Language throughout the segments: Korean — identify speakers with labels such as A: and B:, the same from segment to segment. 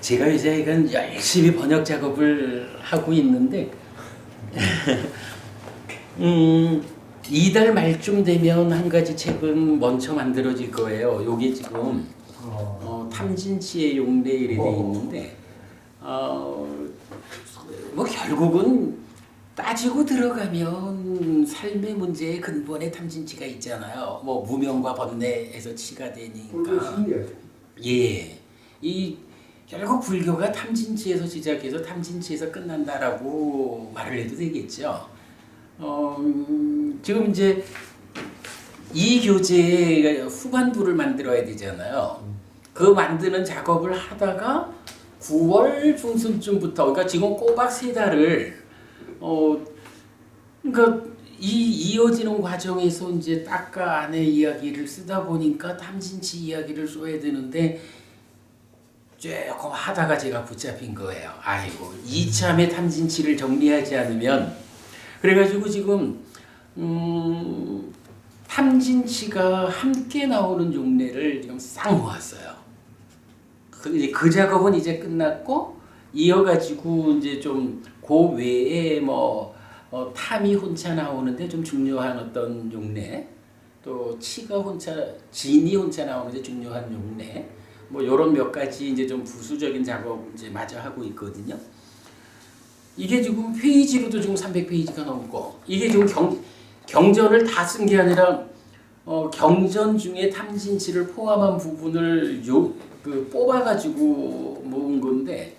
A: 제가 이제 이건 열심히 번역 작업을 하고 있는데, 이달 말쯤 되면 한 가지 책은 먼저 만들어질 거예요. 요게 지금 탐진치의 용례 이래 돼 있는데, 뭐 결국은 따지고 들어가면 삶의 문제의 근본에 탐진치가 있잖아요. 뭐 무명과 번뇌에서 치가 되니까. 예, 이 결국 불교가 탐진치에서 시작해서 탐진치에서 끝난다라고 말을 해도 되겠죠. 지금 이제 이 교재의 후반부를 만들어야 되잖아요. 그 만드는 작업을 하다가 9월 중순쯤부터, 그러니까 지금 꼬박 3달을 그러니까 이 이어지는 과정에서 이제 딱가 안의 이야기를 쓰다 보니까 탐진치 이야기를 써야 되는데 조금 하다가 제가 붙잡힌 거예요. 아이고, 이참에 탐진치를 정리하지 않으면, 그래가지고 지금 탐진치가 함께 나오는 용례를 지금 싹 모았어요. 그 작업은 이제 끝났고, 이어가지고 이제 좀 그 외에 뭐 탐이 혼자 나오는데 좀 중요한 어떤 용례, 또 치가 혼자, 진이 혼자 나오는데 중요한 용례, 뭐 이런 몇 가지 이제 좀 부수적인 작업 이제 마저 하고 있거든요. 이게 지금 페이지로도 지금 300페이지가 넘고, 이게 지금 경전을 다 쓴 게 아니라 경전 중에 탐진치를 포함한 부분을 뽑아가지고 모은 건데,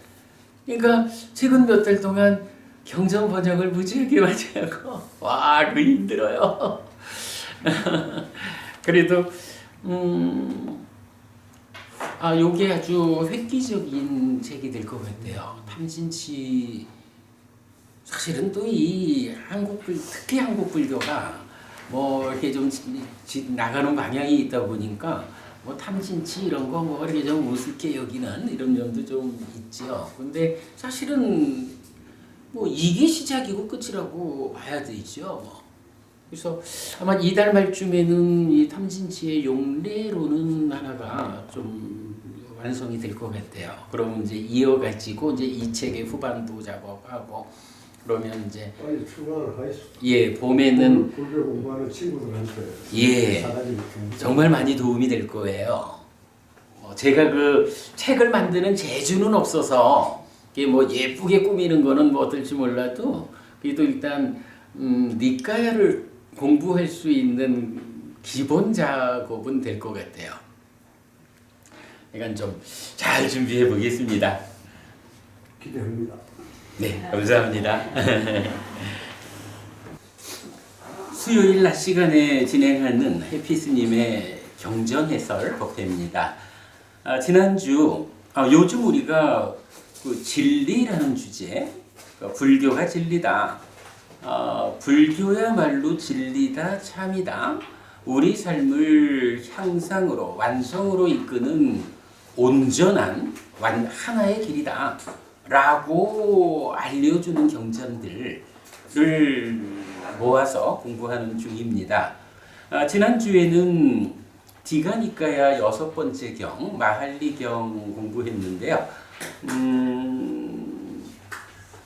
A: 그러니까 최근 몇 달 동안 경전 번역을 무지하게 많이 하고, 와, 그 힘들어요. 그래도 요게 아주 획기적인 책이 될 것 같아요. 탐진치, 사실은 또 이 특히 한국 불교가 뭐 이렇게 좀 나가는 방향이 있다 보니까 뭐 탐진치 이런 거 뭐 이렇게 좀 우습게 여기는 이런 점도 좀 있죠. 근데 사실은 뭐 이게 시작이고 끝이라고 봐야 되죠. 뭐. 그래서 아마 이달 말쯤에는 이 탐진치의 용례로는 하나가 좀 완성이 될 것 같아요. 그러면 이제 이어가지고 이제 이 책의 후반부 작업하고, 그러면 이제
B: 빨리 출간을 하겠어.
A: 예, 봄에는
B: 불교 공부하는 친구들한테
A: 예, 정말 많이 도움이 될 거예요. 제가 그 책을 만드는 재주는 없어서 이게 뭐 예쁘게 꾸미는 거는 뭐 어떨지 몰라도, 그래도 일단 니까야를 공부할 수 있는 기본 작업은 될 것 같아요. 이건 좀 잘 준비해 보겠습니다.
B: 기대합니다.
A: 네, 감사합니다. 수요일 낮 시간에 진행하는 해피스님의 경전 해설 법회입니다. 지난주, 요즘 우리가 그 진리라는 주제, 불교가 진리다, 불교야말로 진리다, 참이다, 우리 삶을 향상으로, 완성으로 이끄는 온전한 하나의 길이다 라고 알려주는 경전들을 모아서 공부하는 중입니다. 지난주에는 디가니까야 6번째 경, 마할리경 공부했는데요.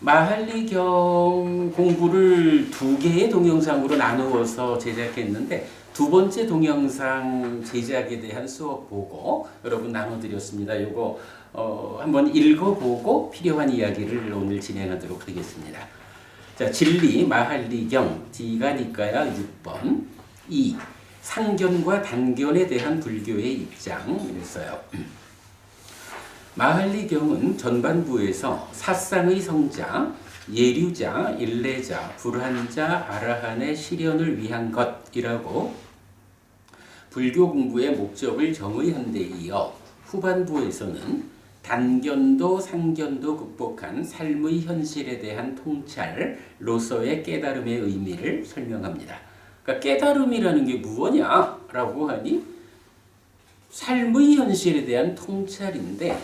A: 마할리경 공부를 2개의 동영상으로 나누어서 제작했는데, 2번째 동영상 제작에 대한 수업 보고 여러분 나눠드렸습니다. 요거 한번 읽어보고 필요한 이야기를 오늘 진행하도록 하겠습니다. 자, 진리 마할리경 디가니까야 6번 2. 상견과 단견에 대한 불교의 입장 이랬어요. 마할리경은 전반부에서 사상의 성자, 예류자, 일레자, 불한자, 아라한의 실현을 위한 것이라고 불교 공부의 목적을 정의한 데 이어, 후반부에서는 단견도 상견도 극복한 삶의 현실에 대한 통찰로서의 깨달음의 의미를 설명합니다. 그러니까 깨달음이라는 게 무엇냐라고 하니 삶의 현실에 대한 통찰인데,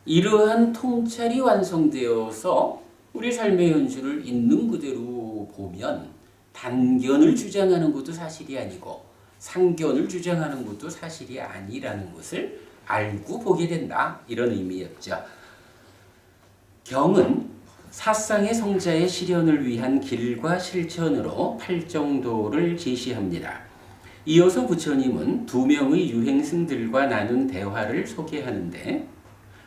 A: 이러한 통찰이 완성되어서 우리 삶의 현실을 있는 그대로 보면 단견을 주장하는 것도 사실이 아니고 상견을 주장하는 것도 사실이 아니라는 것을 알고 보게 된다, 이런 의미였죠. 경은 사상의 성자의 실현을 위한 길과 실천으로 팔정도를 제시합니다. 이어서 부처님은 두 명의 유행승들과 나눈 대화를 소개하는데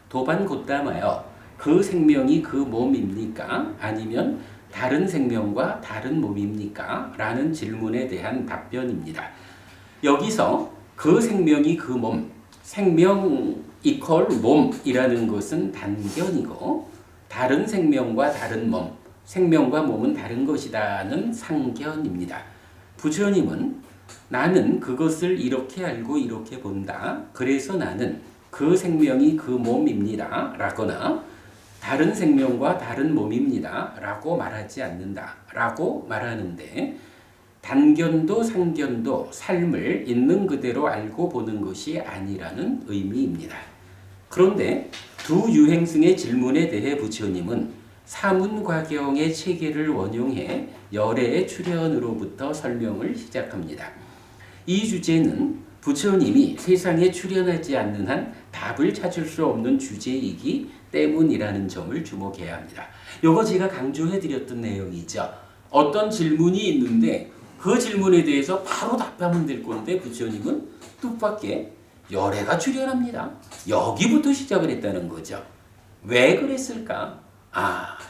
A: 도반곶담하여 그 생명이 그 몸입니까? 아니면 다른 생명과 다른 몸입니까? 라는 질문에 대한 답변입니다. 여기서 그 생명이 그 몸, 생명 이퀄 몸이라는 것은 단견이고 다른 생명과 다른 몸, 생명과 몸은 다른 것이다는 상견입니다. 부처님은 나는 그것을 이렇게 알고 이렇게 본다. 그래서 나는 그 생명이 그 몸입니다. 라거나 다른 생명과 다른 몸입니다. 라고 말하지 않는다. 라고 말하는데 단견도 상견도 삶을 있는 그대로 알고 보는 것이 아니라는 의미입니다. 그런데 두 유행승의 질문에 대해 부처님은 사문과경의 체계를 원용해 열애의 출현으로부터 설명을 시작합니다. 이 주제는 부처님이 세상에 출현하지 않는 한 답을 찾을 수 없는 주제이기 때문이라는 점을 주목해야 합니다. 요거 제가 강조해드렸던 내용이죠. 어떤 질문이 있는데 그 질문에 대해서 바로 답하면 될 건데 부처님은 뜻밖의 열애가 출현합니다. 여기부터 시작을 했다는 거죠. 왜 그랬을까?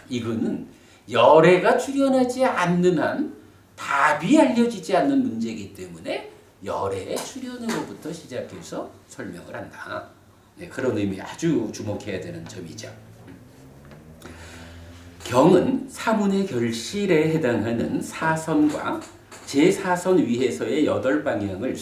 A: 이거는 열애가 출현하지 않는 한 답이 알려지지 않는 문제이기 때문에 열애의 출현으로부터 시작해서 설명을 한다. 네, 그런 의미 아주 주목해야 되는 점이죠. 경은 사문의 결실에 해당하는 사선과 제4선 위에서의 8방향을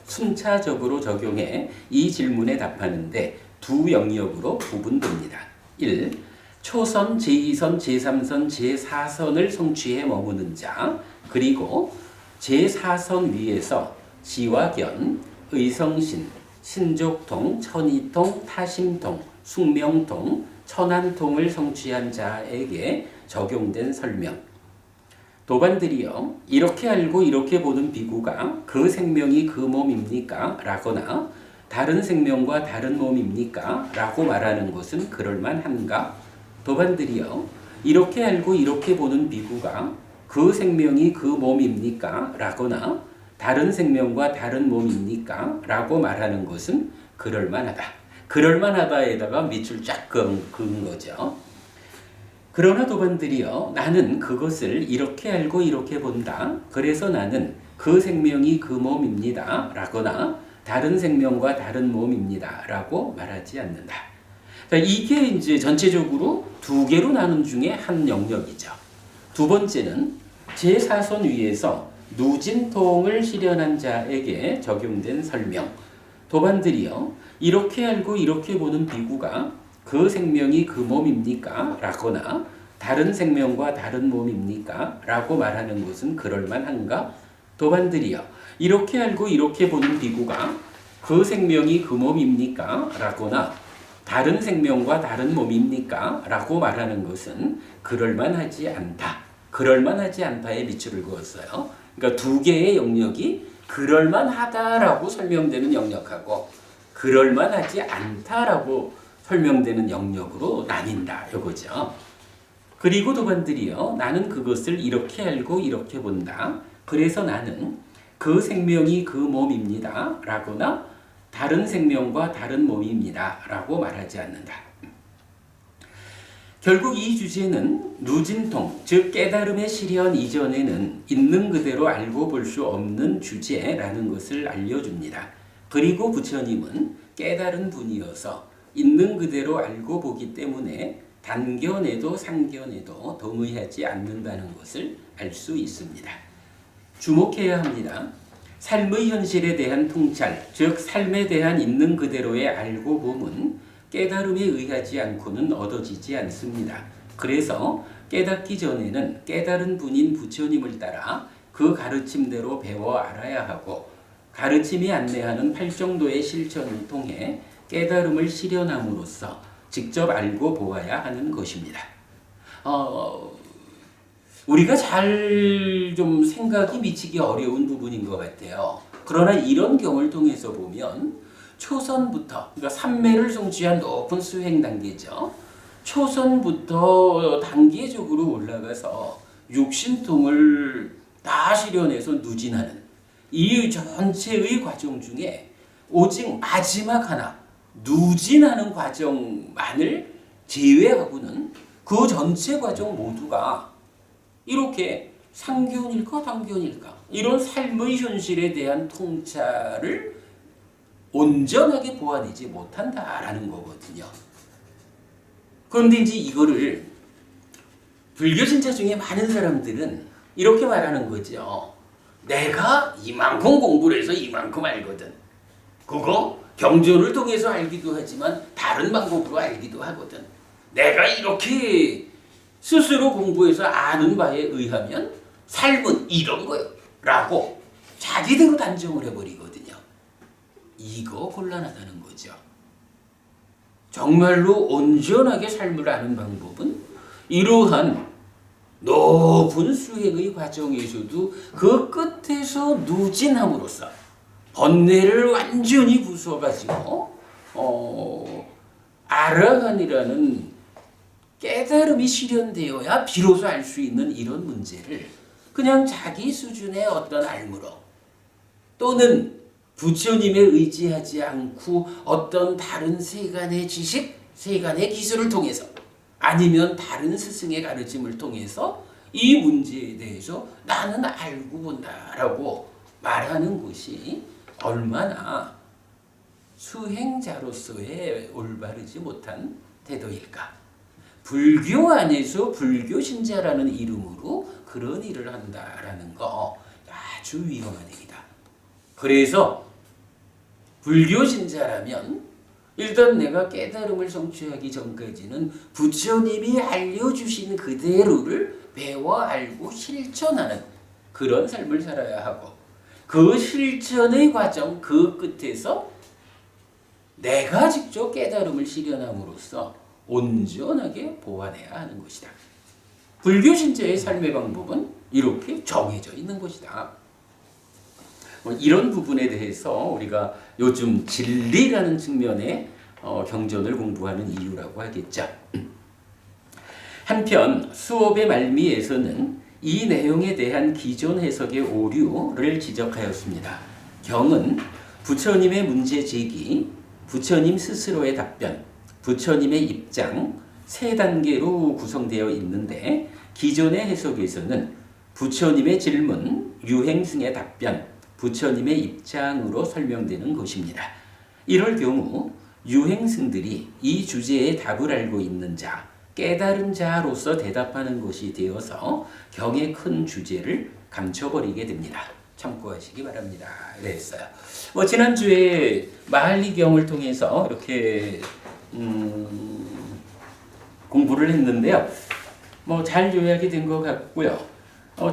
A: 순차적으로 적용해 이 질문에 답하는데 두 영역으로 구분됩니다. 1. 초선, 제2선, 제3선, 제4선을 성취해 머무는 자, 그리고 제4선 위에서 지화견, 의성신, 신족통, 천이통, 타심통, 숙명통, 천안통을 성취한 자에게 적용된 설명. 도반들이여 이렇게 알고 이렇게 보는 비구가 그 생명이 그 몸입니까? 라거나 다른 생명과 다른 몸입니까? 라고 말하는 것은 그럴만한가? 도반들이여 이렇게 알고 이렇게 보는 비구가 그 생명이 그 몸입니까? 라거나 다른 생명과 다른 몸입니까? 라고 말하는 것은 그럴만하다. 그럴만하다에다가 밑줄 쫙 그은 거죠. 그러나 도반들이여 나는 그것을 이렇게 알고 이렇게 본다. 그래서 나는 그 생명이 그 몸입니다. 라거나 다른 생명과 다른 몸입니다. 라고 말하지 않는다. 이게 이제 전체적으로 두 개로 나눈 중에 한 영역이죠. 두 번째는 제4선 위에서 누진통을 실현한 자에게 적용된 설명. 도반들이여 이렇게 알고 이렇게 보는 비구가 그 생명이 그 몸입니까? 라거나 다른 생명과 다른 몸입니까? 라고 말하는 것은 그럴만한가? 도반들이여 이렇게 알고 이렇게 보는 비구가 그 생명이 그 몸입니까? 라거나 다른 생명과 다른 몸입니까? 라고 말하는 것은 그럴만하지 않다. 그럴만하지 않다에 밑줄을 그었어요. 그러니까 두 개의 영역이 그럴만하다라고 설명되는 영역하고 그럴만하지 않다라고 설명되는 영역으로 나뉜다. 이거죠. 그리고 도반들이요. 나는 그것을 이렇게 알고 이렇게 본다. 그래서 나는 그 생명이 그 몸입니다. 라거나 다른 생명과 다른 몸입니다. 라고 말하지 않는다. 결국 이 주제는 누진통, 즉 깨달음의 실현 이전에는 있는 그대로 알고 볼 수 없는 주제라는 것을 알려줍니다. 그리고 부처님은 깨달은 분이어서 있는 그대로 알고 보기 때문에 단견에도 상견에도 동의하지 않는다는 것을 알 수 있습니다. 주목해야 합니다. 삶의 현실에 대한 통찰, 즉 삶에 대한 있는 그대로의 알고 봄은 깨달음에 의하지 않고는 얻어지지 않습니다. 그래서 깨닫기 전에는 깨달은 분인 부처님을 따라 그 가르침대로 배워 알아야 하고 가르침이 안내하는 팔정도의 실천을 통해 깨달음을 실현함으로써 직접 알고 보아야 하는 것입니다. 우리가 잘 좀 생각이 미치기 어려운 부분인 것 같아요. 그러나 이런 경우를 통해서 보면 초선부터 그러니까 삼매를 성취한 높은 수행 단계죠. 초선부터 단계적으로 올라가서 육신통을 다 실현해서 누진하는 이 전체의 과정 중에 오직 마지막 하나 누진하는 과정만을 제외하고는 그 전체 과정 모두가 이렇게 상견일까 단견일까 이런 삶의 현실에 대한 통찰을 온전하게 보아내지 못한다라는 거거든요. 그런데 이제 이거를 불교 신자 중에 많은 사람들은 이렇게 말하는 거죠. 내가 이만큼 공부를 해서 이만큼 알거든. 그거 경전을 통해서 알기도 하지만 다른 방법으로 알기도 하거든. 내가 이렇게 스스로 공부해서 아는 바에 의하면 삶은 이런 거요 라고 자기대로 단정을 해버리거든요. 이거 곤란하다는 거죠. 정말로 온전하게 삶을 아는 방법은 이러한 높은 수행의 과정에서도 그 끝에서 누진함으로써 번뇌를 완전히 부숴가지고 아라한이라는 깨달음이 실현되어야 비로소 알 수 있는 이런 문제를 그냥 자기 수준의 어떤 알무로 또는 부처님에 의지하지 않고 어떤 다른 세간의 지식, 세간의 기술을 통해서 아니면 다른 스승의 가르침을 통해서 이 문제에 대해서 나는 알고 본다라고 말하는 것이 얼마나 수행자로서의 올바르지 못한 태도일까. 불교 안에서 불교 신자라는 이름으로 그런 일을 한다라는 거 아주 위험한 일이다. 그래서 불교 신자라면 일단 내가 깨달음을 성취하기 전까지는 부처님이 알려주신 그대로를 배워 알고 실천하는 그런 삶을 살아야 하고 그 실천의 과정 그 끝에서 내가 직접 깨달음을 실현함으로써 온전하게 보완해야 하는 것이다. 불교 신자의 삶의 방법은 이렇게 정해져 있는 것이다. 이런 부분에 대해서 우리가 요즘 진리라는 측면의 경전을 공부하는 이유라고 하겠죠. 한편 수업의 말미에서는 이 내용에 대한 기존 해석의 오류를 지적하였습니다. 경은 부처님의 문제 제기, 부처님 스스로의 답변, 부처님의 입장 세 단계로 구성되어 있는데 기존의 해석에서는 부처님의 질문, 유행승의 답변, 부처님의 입장으로 설명되는 것입니다. 이럴 경우 유행승들이 이 주제에 답을 알고 있는 자, 깨달은 자로서 대답하는 것이 되어서 경의 큰 주제를 감춰버리게 됩니다. 참고하시기 바랍니다. 그랬어요. 지난주에 마할리경을 통해서 이렇게 공부를 했는데요. 잘 요약이 된 것 같고요.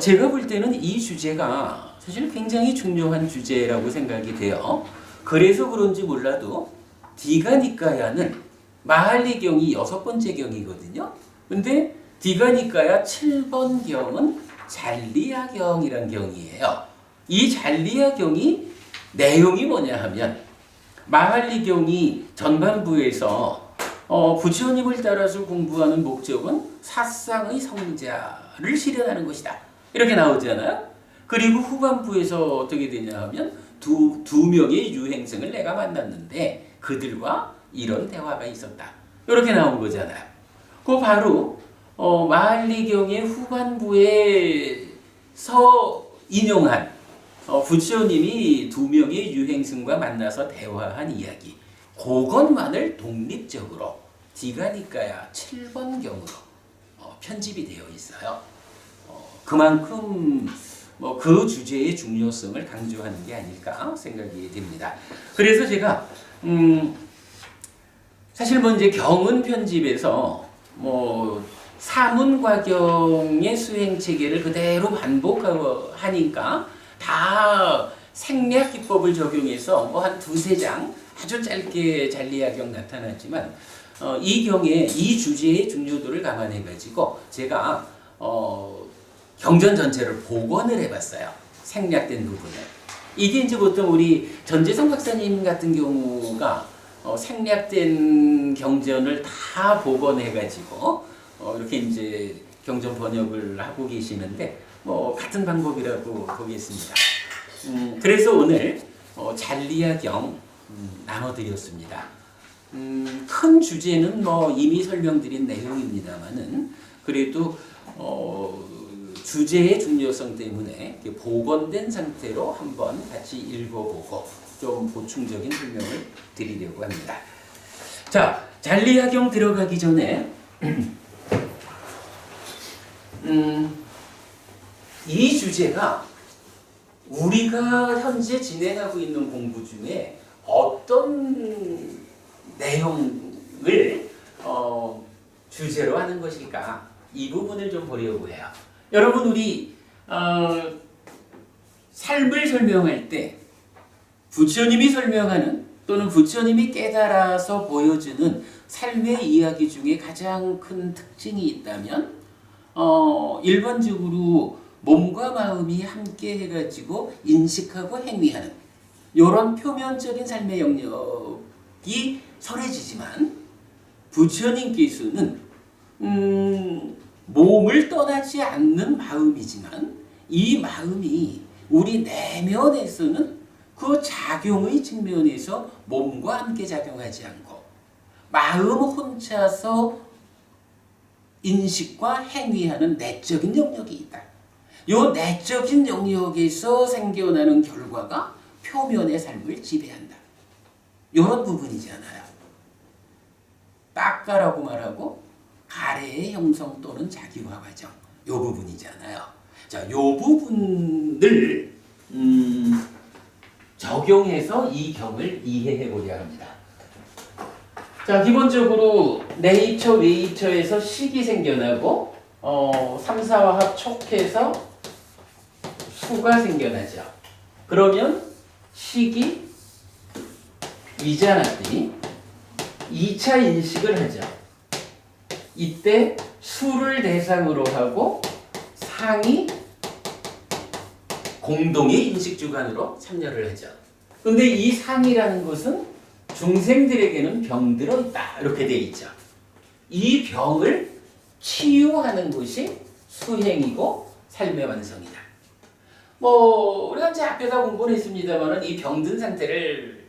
A: 제가 볼 때는 이 주제가 사실 굉장히 중요한 주제라고 생각이 돼요. 그래서 그런지 몰라도 디가니까야는 마할리경이 6번째 경이거든요. 근데 디가니까야 7번 경은 잘리야경이란 경이에요. 이 잘리야경이 내용이 뭐냐 하면 마할리경이 전반부에서 부처님을 따라서 공부하는 목적은 사상의 성자를 실현하는 것이다. 이렇게 나오잖아요. 그리고 후반부에서 어떻게 되냐 하면 두 명의 유행승을 내가 만났는데 그들과 이런 대화가 있었다. 이렇게 나온 거잖아요. 그 바로 마할리경의 후반부에서 인용한 부처님이 두 명의 유행승과 만나서 대화한 이야기. 그것만을 독립적으로 디가니까야 7번 경으로 편집이 되어 있어요. 그만큼 그 주제의 중요성을 강조하는 게 아닐까 생각이 됩니다. 그래서 제가 사실 이제 경은 편집에서 사문과경의 수행 체계를 그대로 반복하고 하니까 다 생략 기법을 적용해서 한 두세 장 아주 짧게 잘리야경 나타났지만 이 경에 이 주제의 중요도를 감안해 가지고 제가 경전 전체를 복원을 해봤어요. 생략된 부분을. 이게 이제 보통 우리 전재성 박사님 같은 경우가 생략된 경전을 다 복원해가지고 이렇게 이제 경전 번역을 하고 계시는데 뭐 같은 방법이라고 보겠습니다. 그래서 오늘 잔리야경 나눠드렸습니다. 큰 주제는 뭐 이미 설명드린 내용입니다만은 그래도 주제의 중요성 때문에 이렇게 복원된 상태로 한번 같이 읽어보고 좀 보충적인 설명을 드리려고 합니다. 자, 잔리야경 들어가기 전에 이 주제가 우리가 현재 진행하고 있는 공부 중에 어떤 내용을 주제로 하는 것일까? 이 부분을 좀 보려고 해요. 여러분 우리 삶을 설명할 때 부처님이 설명하는 또는 부처님이 깨달아서 보여주는 삶의 이야기 중에 가장 큰 특징이 있다면 일반적으로 몸과 마음이 함께 해가지고 인식하고 행위하는 이런 표면적인 삶의 영역이 설해지지만 부처님께서는 몸을 떠나지 않는 마음이지만 이 마음이 우리 내면에서는 그 작용의 측면에서 몸과 함께 작용하지 않고 마음 혼자서 인식과 행위하는 내적인 영역이 있다. 이 내적인 영역에서 생겨나는 결과가 표면의 삶을 지배한다. 이런 부분이잖아요. 닦아라고 말하고 가래의 형성 또는 자기화 과정 이 부분이잖아요. 자, 이 부분을 적용해서 이 경을 이해해 보려 합니다. 자, 기본적으로 네이처, 웨이처에서 식이 생겨나고 3, 4화합 촉해서 수가 생겨나죠. 그러면 식이 위자났더니 2차 인식을 하죠. 이때 수를 대상으로 하고 상이 공동의 인식 주관으로 참여를 하죠. 근데 이 상이라는 것은 중생들에게는 병들어 있다 이렇게 되어 있죠. 이 병을 치유하는 것이 수행이고 삶의 완성이다. 뭐 우리가 이제 앞에다 공부를 했습니다만은 이 병든 상태를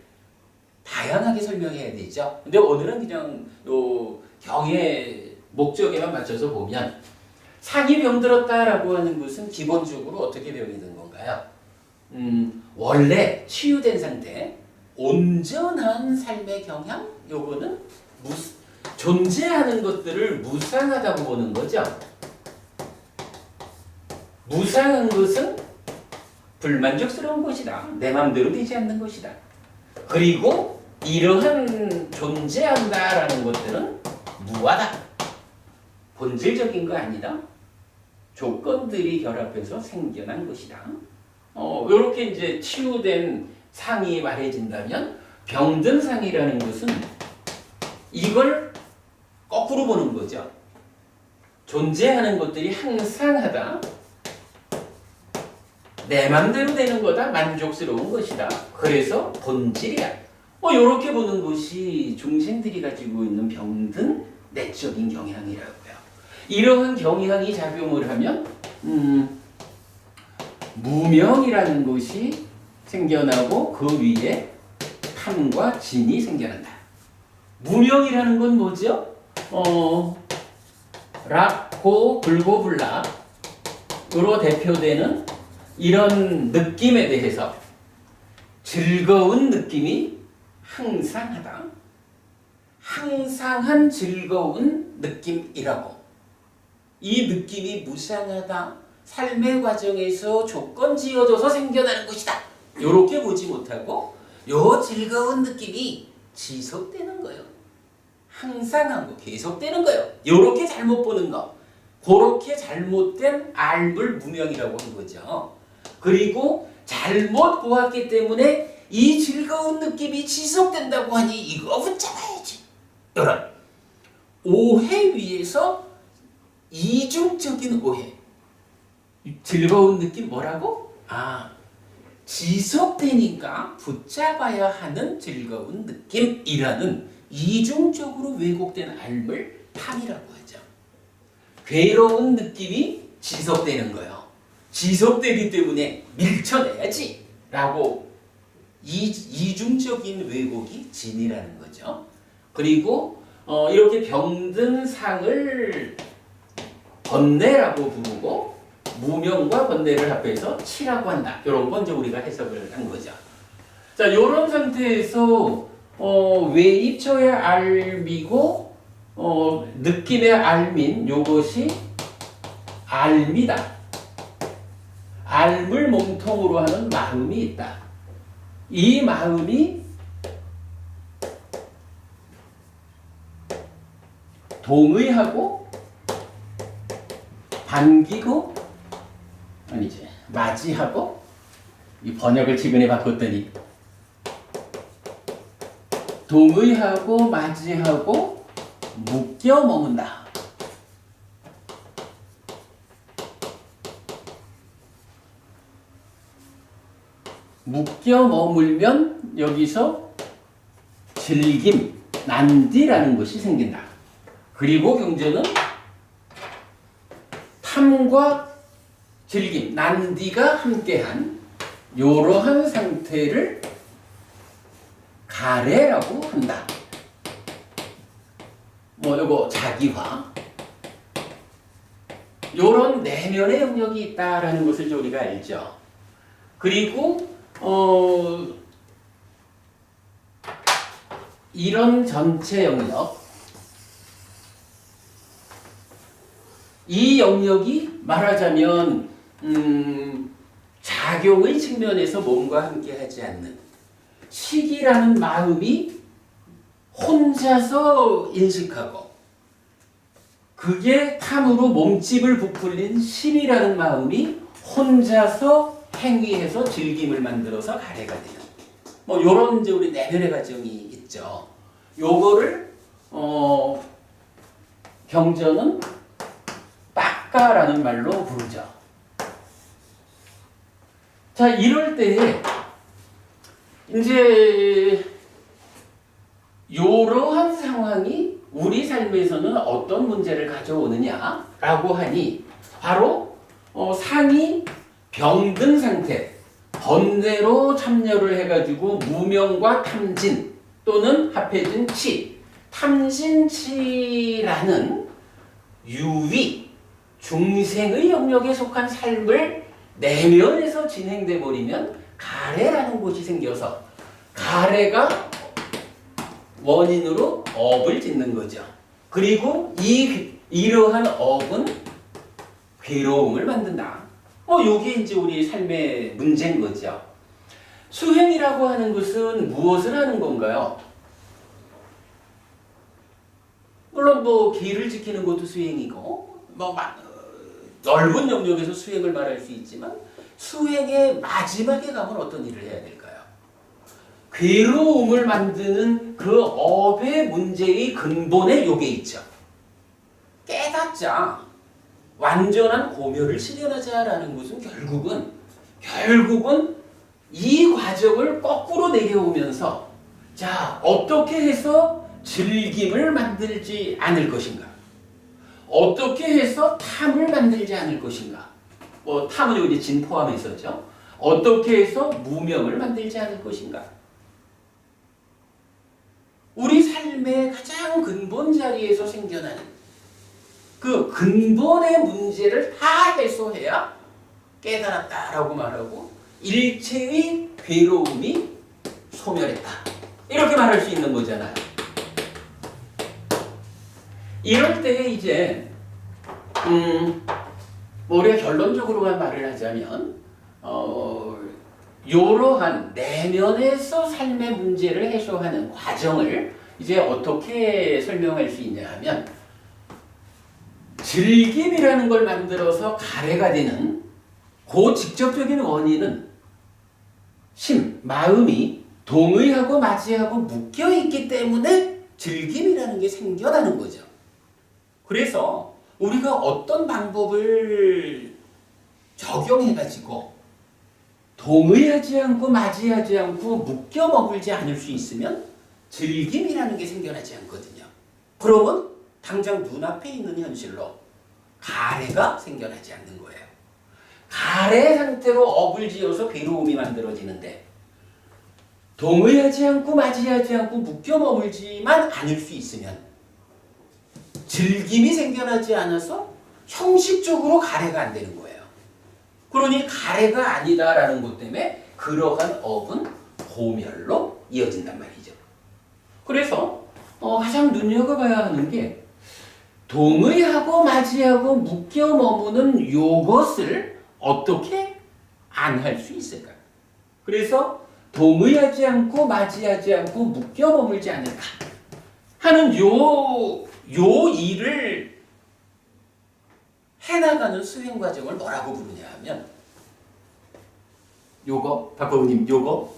A: 다양하게 설명해야 되죠. 근데 오늘은 그냥 요 경의 목적에만 맞춰서 보면 상이 병들었다라고 하는 것은 기본적으로 어떻게 병이 든 건가요? 원래 치유된 상태, 온전한 삶의 경향, 요거는 존재하는 것들을 무상하다고 보는 거죠. 무상한 것은 불만족스러운 것이다. 내 마음대로 되지 않는 것이다. 그리고 이러한 존재한다라는 것들은 무하다. 본질적인 거 아니다. 조건들이 결합해서 생겨난 것이다. 이렇게 이제 치유된 상이 말해진다면 병든 상이라는 것은 이걸 거꾸로 보는 거죠. 존재하는 것들이 항상하다. 내 맘대로 되는 거다. 만족스러운 것이다. 그래서 본질이야. 이렇게 보는 것이 중생들이 가지고 있는 병든 내적인 경향이라고요. 이러한 경향이 작용을 하면 무명이라는 것이 생겨나고 그 위에 탐과 진이 생겨난다. 무명이라는 건 뭐죠? 락고 불고불락으로 대표되는 이런 느낌에 대해서 즐거운 느낌이 항상하다. 항상한 즐거운 느낌이라고. 이 느낌이 무상하다. 삶의 과정에서 조건 지어져서 생겨나는 것이다. 이렇게 보지 못하고 요 즐거운 느낌이 지속되는 거예요. 항상한 거, 계속되는 거예요. 이렇게 잘못 보는 거. 그렇게 잘못된 알물 무명이라고 한 거죠. 그리고 잘못 보았기 때문에 이 즐거운 느낌이 지속된다고 하니 이거 붙잡아야지. 이런 오해 위에서 이중적인 오해. 즐거운 느낌 뭐라고? 지속되니까 붙잡아야 하는 즐거운 느낌이라는 이중적으로 왜곡된 삶을 탐이라고 하죠. 괴로운 느낌이 지속되는 거예요. 지속되기 때문에 밀쳐내야지 라고 이중적인 왜곡이 진이라는 거죠. 그리고 이렇게 병든 상을 번뇌라고 부르고 무명과 번뇌를 합해서 치라고 한다. 이런 건 이제 우리가 해석을 한 거죠. 자, 이런 상태에서 외입처의 알미고 느낌의 알민 요것이 알미다. 알을 몸통으로 하는 마음이 있다. 이 마음이 동의하고 반기고 아니지 맞이하고 이 번역을 최근에 바꿨더니 동의하고 맞이하고 묶여 머문다. 묶여 머물면 여기서 즐김, 난디라는 것이 생긴다. 그리고 경전은 탐과 즐김, 난디가 함께한 이러한 상태를 가래라고 한다. 요거 자기화. 요런 내면의 영역이 있다라는 것을 우리가 알죠. 그리고 이런 전체 영역, 이 영역이 말하자면 작용의 측면에서 몸과 함께하지 않는 식이라는 마음이 혼자서 인식하고 그게 탐으로 몸집을 부풀린 심이라는 마음이 혼자서 행위해서 즐김을 만들어서 가래가 되는 요런 이제 우리 내면의 과정이 있죠. 요거를 경전은 빡가라는 말로 부르죠. 자, 이럴 때에 이제 이러한 상황이 우리 삶에서는 어떤 문제를 가져오느냐라고 하니 바로 상이 병든 상태, 번뇌로 참여를 해가지고 무명과 탐진 또는 합해진 치, 탐진치라는 유위, 중생의 영역에 속한 삶을 내면에서 진행돼 버리면 가래라는 곳이 생겨서 가래가 원인으로 업을 짓는 거죠. 그리고 이러한 업은 괴로움을 만든다. 요게 이제 우리 삶의 문제인 거죠. 수행이라고 하는 것은 무엇을 하는 건가요? 물론 길을 지키는 것도 수행이고 넓은 영역에서 수행을 말할 수 있지만 수행의 마지막에 가면 어떤 일을 해야 될까요? 괴로움을 만드는 그 업의 문제의 근본에 요게 있죠. 깨닫자. 완전한 고멸을 실현하자라는 것은 결국은 이 과정을 거꾸로 내려오면서 자, 어떻게 해서 즐김을 만들지 않을 것인가? 어떻게 해서 탐을 만들지 않을 것인가? 탐은 여기 진 포함해 있었죠. 어떻게 해서 무명을 만들지 않을 것인가? 우리 삶의 가장 근본 자리에서 생겨나는 그 근본의 문제를 다 해소해야 깨달았다라고 말하고 일체의 괴로움이 소멸했다. 이렇게 말할 수 있는 거잖아요. 이럴 때 이제 우리가 결론적으로만 말을 하자면 이러한 내면에서 삶의 문제를 해소하는 과정을 이제 어떻게 설명할 수 있냐 하면 즐김이라는 걸 만들어서 가래가 되는 그 직접적인 원인은 마음이 동의하고 맞이하고 묶여있기 때문에 즐김이라는 게 생겨나는 거죠. 그래서 우리가 어떤 방법을 적용해가지고 동의하지 않고 맞이하지 않고 묶여 머물지 않을 수 있으면 즐김이라는 게 생겨나지 않거든요. 그러면 당장 눈앞에 있는 현실로 가래가 생겨나지 않는 거예요. 가래 상태로 업을 지어서 괴로움이 만들어지는데 동의하지 않고 맞이하지 않고 묶여 머물지만 않을 수 있으면 즐김이 생겨나지 않아서 형식적으로 가래가 안 되는 거예요. 그러니 가래가 아니다라는 것 때문에 그러한 업은 고멸로 이어진단 말이죠. 그래서 가장 눈여겨봐야 하는 게 동의하고 맞이하고 묶여 머무는 이것을 어떻게 안 할 수 있을까? 그래서 동의하지 않고 맞이하지 않고 묶여 머물지 않을까 하는 요 일을 해나가는 수행 과정을 뭐라고 부르냐 하면 요거 박보부님 요거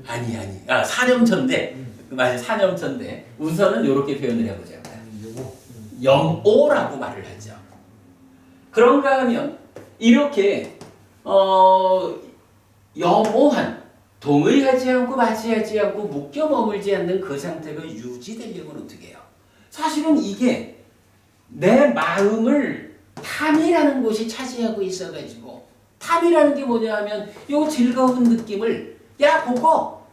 A: 아니 4념천대 맞아요 4념천대 우선은 이렇게 표현을 해보자고요. 염오라고 말을 하죠. 그런가 하면 이렇게 염오한 동의하지 않고 맞이하지 않고 묶여 머물지 않는 그 상태가 유지되려면 어떻게 해요? 사실은 이게 내 마음을 탐이라는 것이 차지하고 있어가지고 탐이라는 게 뭐냐 하면 요 즐거운 느낌을 야 그거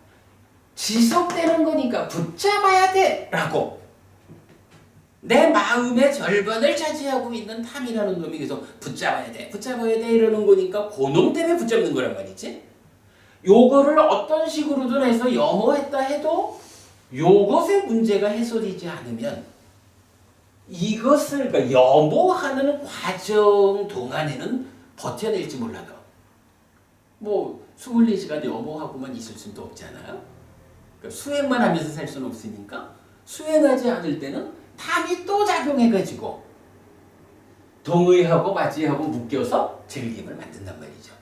A: 지속되는 거니까 붙잡아야 돼 라고 내 마음의 절반을 차지하고 있는 탐이라는 놈이 계속 붙잡아야 돼 이러는 거니까 그 놈 때문에 붙잡는 거란 말이지. 요거를 어떤 식으로든 해서 염호했다 해도 요것의 문제가 해소되지 않으면 이것을 그러니까 염호하는 과정 동안에는 버텨낼지 몰라도 뭐 24시간 염호하고만 있을 수는 없잖아요. 그러니까 수행만 하면서 살 수는 없으니까 수행하지 않을 때는 탐이 또 작용해가지고 동의하고 맞이하고 묶여서 즐김을 만든단 말이죠.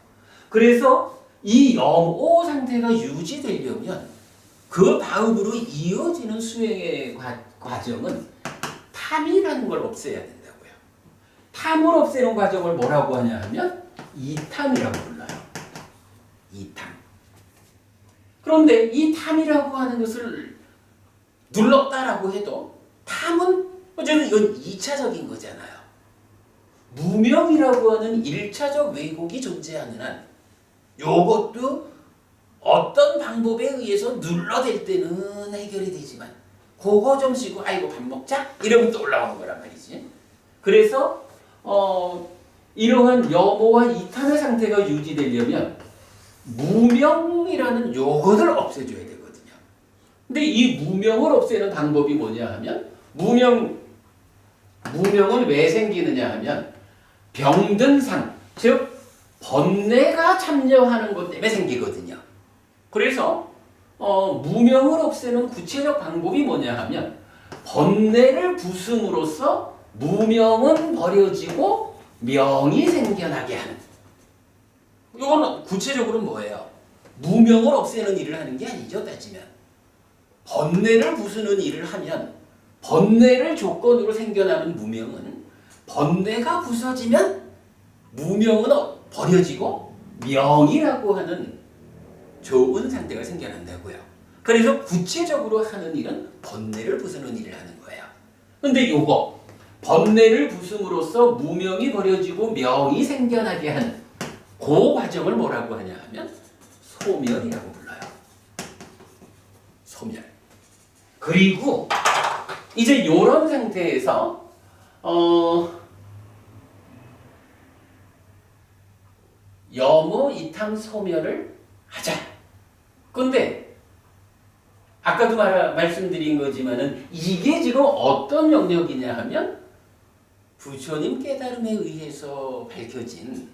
A: 그래서 이 염오 상태가 유지되려면 그 다음으로 이어지는 수행의 과정은 탐이라는 걸 없애야 된다고요. 탐을 없애는 과정을 뭐라고 하냐 하면 이탐이라고 불러요. 이탐. 그런데 이 탐이라고 하는 것을 눌렀다라고 해도 탐은 어쨌든 이건 2차적인 거잖아요. 무명이라고 하는 1차적 왜곡이 존재하는 한 요것도 어떤 방법에 의해서 눌러댈 때는 해결이 되지만 그거 좀 쉬고 아이고 밥 먹자 이러면 또 올라오는 거란 말이지. 그래서 이러한 염오와 이탐의 상태가 유지되려면 무명이라는 요것을 없애줘야 되거든요. 근데 이 무명을 없애는 방법이 뭐냐 하면 무명은 왜 생기느냐 하면 병든상 즉 번뇌가 참여하는 것 때문에 생기거든요. 그래서 무명을 없애는 구체적 방법이 뭐냐 하면 번뇌를 부숨으로써 무명은 버려지고 명이 생겨나게 하는. 이거는 구체적으로 뭐예요? 무명을 없애는 일을 하는 게 아니죠. 따지면 번뇌를 부수는 일을 하면 번뇌를 조건으로 생겨나는 무명은 번뇌가 부서지면 무명은 버려지고 명이라고 하는 좋은 상태가 생겨난다고요. 그래서 구체적으로 하는 일은 번뇌를 부수는 일을 하는 거예요. 근데 요거 번뇌를 부숨으로써 무명이 버려지고 명이 생겨나게 하는 그 과정을 뭐라고 하냐 하면 소멸이라고 불러요. 소멸. 그리고 이제 이런 상태에서 염오 이탐 소멸을 하자. 근데 아까도 말씀드린 거지만은 이게 지금 어떤 영역이냐 하면 부처님 깨달음에 의해서 밝혀진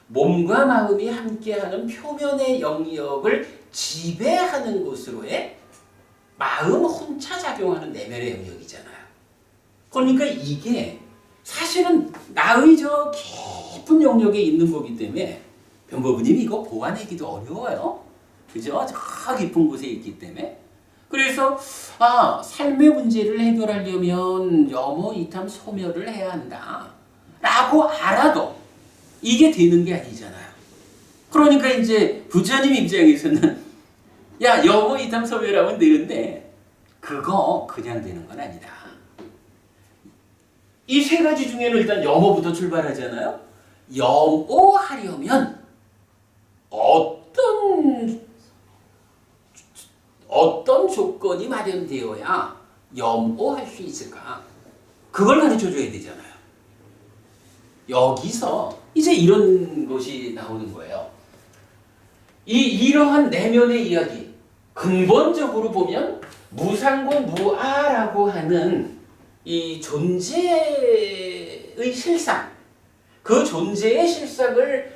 A: 몸과 마음이 함께하는 표면의 영역을 지배하는 곳으로의 마음 혼자 작용하는 내면의 영역이잖아요. 그러니까 이게 사실은 나의 저 깊은 영역에 있는 거기 때문에 변법부님이 이거 보완하기도 어려워요. 그죠? 저 깊은 곳에 있기 때문에. 그래서 삶의 문제를 해결하려면 염오 이탐 소멸을 해야 한다 라고 알아도 이게 되는 게 아니잖아요.
C: 그러니까 이제 부처님 입장에서는 야 여모 이탐섭외라면 되는데 그거 그냥 되는 건 아니다. 이 세 가지 중에는 일단 여모부터 출발하잖아요. 여모하려면 어떤 조건이 마련되어야 염오할 수 있을까? 그걸 가르쳐 줘야 되잖아요. 여기서 이제 이런 것이 나오는 거예요. 이러한 내면의 이야기, 근본적으로 보면 무상고 무아라고 하는 이 존재의 실상, 그 존재의 실상을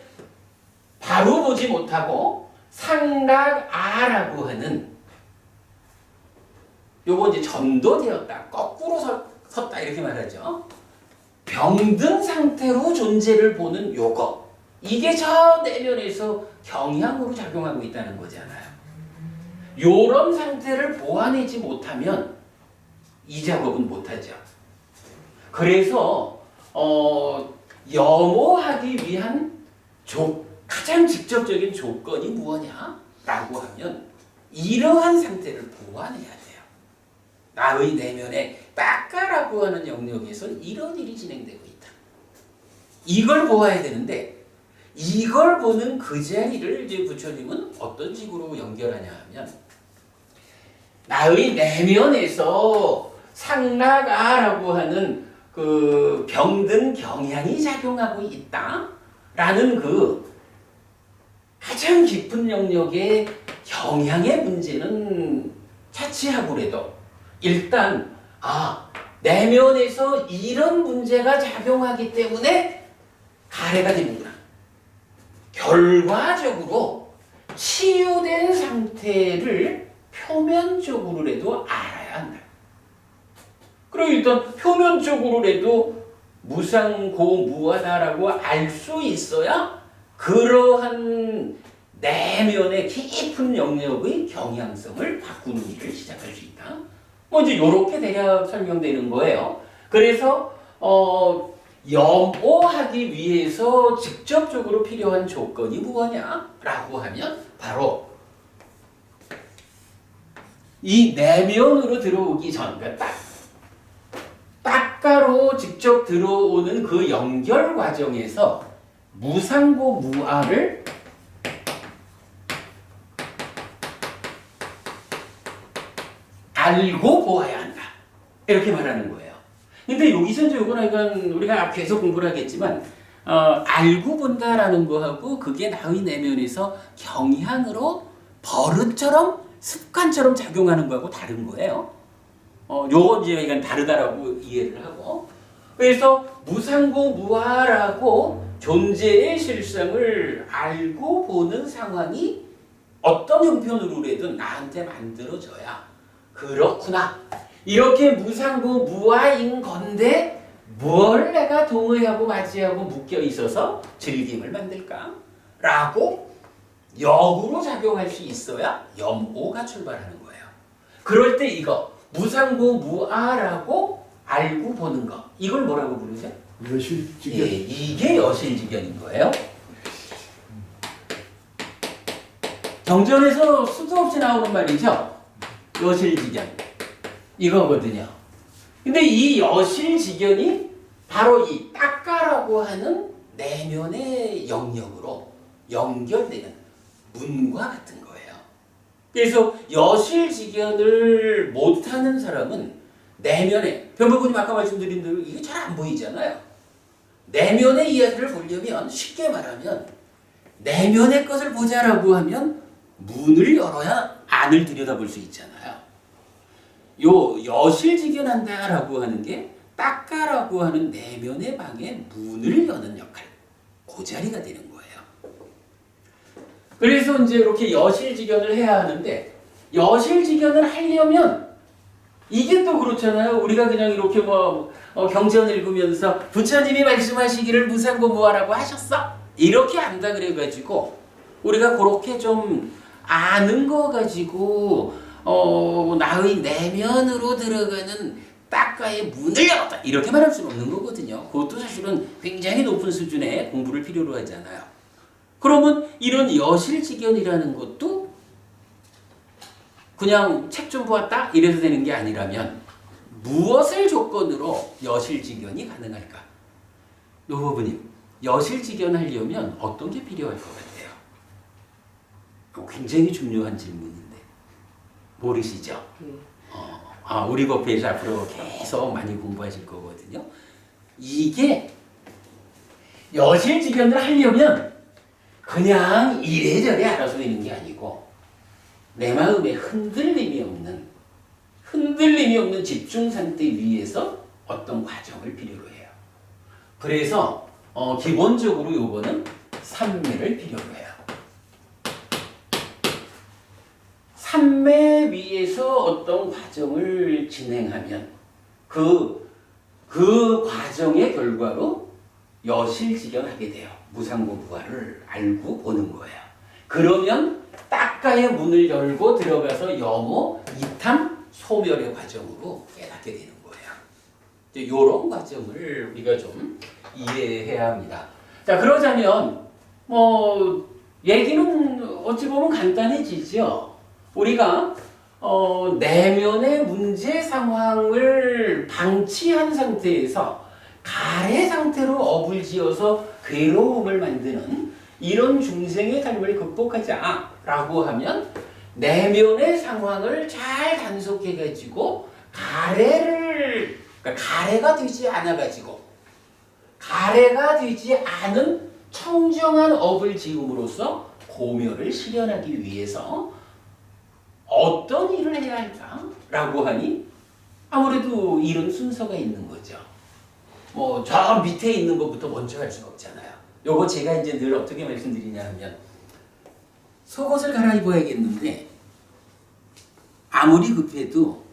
C: 바로 보지 못하고 상락아라고 하는 요거 이제 전도되었다, 거꾸로 섰다 이렇게 말하죠. 병든 상태로 존재를 보는 요거, 이게 저 내면에서 경향으로 작용하고 있다는 거잖아요. 요런 상태를 보완하지 못하면 이 작업은 못하죠. 그래서 염오하기 위한 가장 직접적인 조건이 무엇이냐라고 하면 이러한 상태를 보완해야 돼요. 나의 내면에 딱가라고 하는 영역에서 이런 일이 진행되고 있다. 이걸 보아야 되는데 이걸 보는 그 자리를 이제 부처님은 어떤 식으로 연결하냐 하면 나의 내면에서 상락아라고 하는 그 병든 경향이 작용하고 있다라는 그 가장 깊은 영역의 경향의 문제는 차치하고라도 일단 내면에서 이런 문제가 작용하기 때문에 가래가 되는구나. 결과적으로 치유된 상태를 표면적으로라도 알아야 한다. 그리고 일단 표면적으로라도 무상고무하다라고 알 수 있어야 그러한 내면의 깊은 영역의 경향성을 바꾸는 일을 시작할 수 있다. 이제 이렇게 대략 설명되는 거예요. 그래서 염오하기 위해서 직접적으로 필요한 조건이 무엇이냐라고 하면 바로 이 내면으로 들어오기 전, 그러니까 딱가로 직접 들어오는 그 연결 과정에서 무상고 무아를 알고 보아야 한다. 이렇게 말하는 거예요. 근데 여기서 이제 이건 우리가 계속 공부를 하겠지만 알고 본다라는 거하고 그게 나의 내면에서 경향으로 버릇처럼 습관처럼 작용하는 거하고 다른 거예요. 요건 이제 이건 다르다라고 이해를 하고, 그래서 무상고 무아라고 존재의 실상을 알고 보는 상황이 어떤 형편으로라도 나한테 만들어져야 그렇구나. 이렇게 무상고 무아인 건데 뭘 내가 동의하고 맞이하고 묶여 있어서 즐김을 만들까? 라고 역으로 작용할 수 있어야 염오가 출발하는 거예요. 그럴 때 이거 무상고 무아라고 알고 보는 거, 이걸 뭐라고 부르죠?
B: 여실직견.
C: 예, 이게 여실직견인 거예요. 경전에서 수도 없이 나오는 말이죠. 여실직견 이거거든요. 근데 이 여실직견이 바로 이 딱가라고 하는 내면의 영역으로 연결되는 문과 같은 거예요. 그래서 여실직견을 못하는 사람은 내면에, 변호부님 아까 말씀드린 대로 이게 잘 안 보이잖아요. 내면의 이야기를 보려면 쉽게 말하면 내면의 것을 보자라고 하면 문을 열어야 안을 들여다볼 수 있잖아요. 요 여실직견한다라고 하는 게 딱가라고 하는 내면의 방에 문을 여는 역할, 그 자리가 되는 거예요. 그래서 이제 이렇게 여실직견을 해야 하는데, 여실직견을 하려면 이게 또 그렇잖아요. 우리가 그냥 이렇게 경전 읽으면서 부처님이 말씀하시기를 무상고 무아라고 하셨어, 이렇게 안다 그래가지고 우리가 그렇게 좀 아는 거 가지고 나의 내면으로 들어가는 딱가의 문을 열었다 이렇게 말할 수는 없는 거거든요. 그것도 사실은 굉장히 높은 수준의 공부를 필요로 하잖아요. 그러면 이런 여실직연이라는 것도 그냥 책 좀 보았다 이래서 되는 게 아니라면 무엇을 조건으로 여실직연이 가능할까? 노부부님, 여실직연하려면 어떤 게 필요할 것 같아요? 굉장히 중요한 질문인데 모르시죠? 우리 법회에서 앞으로 계속 많이 공부하실 거거든요. 이게 여실직연을 하려면 그냥 이래저래 알아서 되는 게 아니고 내 마음에 흔들림이 없는 집중 상태 위에서 어떤 과정을 필요로 해요. 그래서 기본적으로 요거는 삼매를 필요로 해요. 삼매 위에서 어떤 과정을 진행하면 그 과정의 결과로 여실직연하게 돼요. 무상고부화를 알고 보는 거예요. 그러면 딱가의 문을 열고 들어가서 여모, 이탐, 소멸의 과정으로 깨닫게 되는 거예요. 이런 과정을 우리가 좀 이해해야 합니다. 자, 그러자면 얘기는 어찌 보면 간단해지죠. 우리가 내면의 문제 상황을 방치한 상태에서 가래 상태로 업을 지어서 괴로움을 만드는 이런 중생의 삶을 극복하자라고 하면 내면의 상황을 잘 단속해가지고 가래가 되지 않아가지고 가래가 되지 않은 청정한 업을 지음으로써 고멸을 실현하기 위해서 어떤 일을 해야 할까라고 하니 아무래도 이런 순서가 있는 거죠. 저 밑에 있는 것부터 먼저 할 수가 없잖아요. 요거 제가 이제 늘 어떻게 말씀드리냐 하면 속옷을 갈아입어야겠는데 아무리 급해도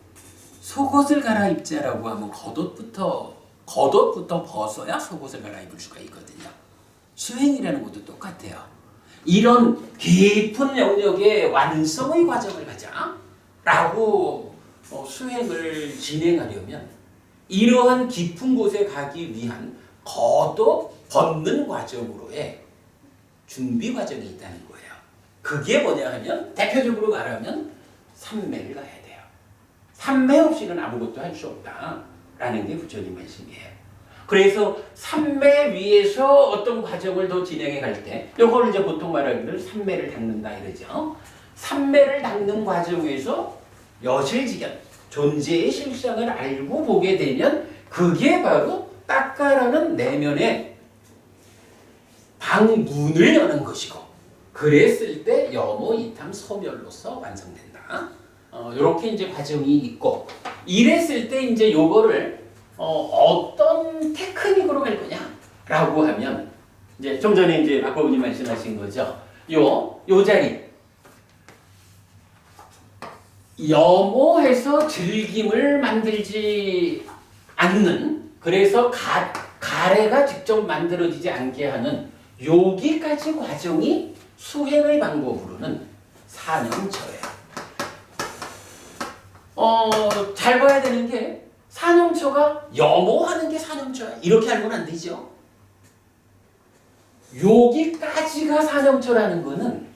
C: 속옷을 갈아입자라고 하면 겉옷부터 벗어야 속옷을 갈아입을 수가 있거든요. 수행이라는 것도 똑같아요. 이런 깊은 영역의 완성의 과정을 가자라고 수행을 진행하려면 이러한 깊은 곳에 가기 위한 겉옷 벗는 과정으로의 준비 과정이 있다는 거예요. 그게 뭐냐 하면 대표적으로 말하면 삼매를 가야 돼요. 삼매 없이는 아무것도 할 수 없다라는 게 부처님 말씀이에요. 그래서 삼매 위에서 어떤 과정을 더 진행해 갈 때 이걸 이제 보통 말하기를 삼매를 닦는다 이러죠. 삼매를 닦는 과정에서 여실직연 존재의 실상을 알고 보게 되면 그게 바로 딱가라는 내면의 방문을 여는 것이고 그랬을 때 여모 이탐 소멸로서 완성된다. 이렇게 이제 과정이 있고 이랬을 때 이제 요거를 어떤 테크닉으로 갈 거냐라고 하면 이제 좀 전에 이제 박법우님 말씀하신 거죠. 요 자리 여모해서 즐김을 만들지 않는 그래서 가래가 직접 만들어지지 않게 하는 여기까지 과정이 수행의 방법으로는 사념처예요. 잘 봐야 되는 게 사념처가 여모하는 게 사념처야. 이렇게 알고는 안 되죠. 여기까지가 사념처라는 거는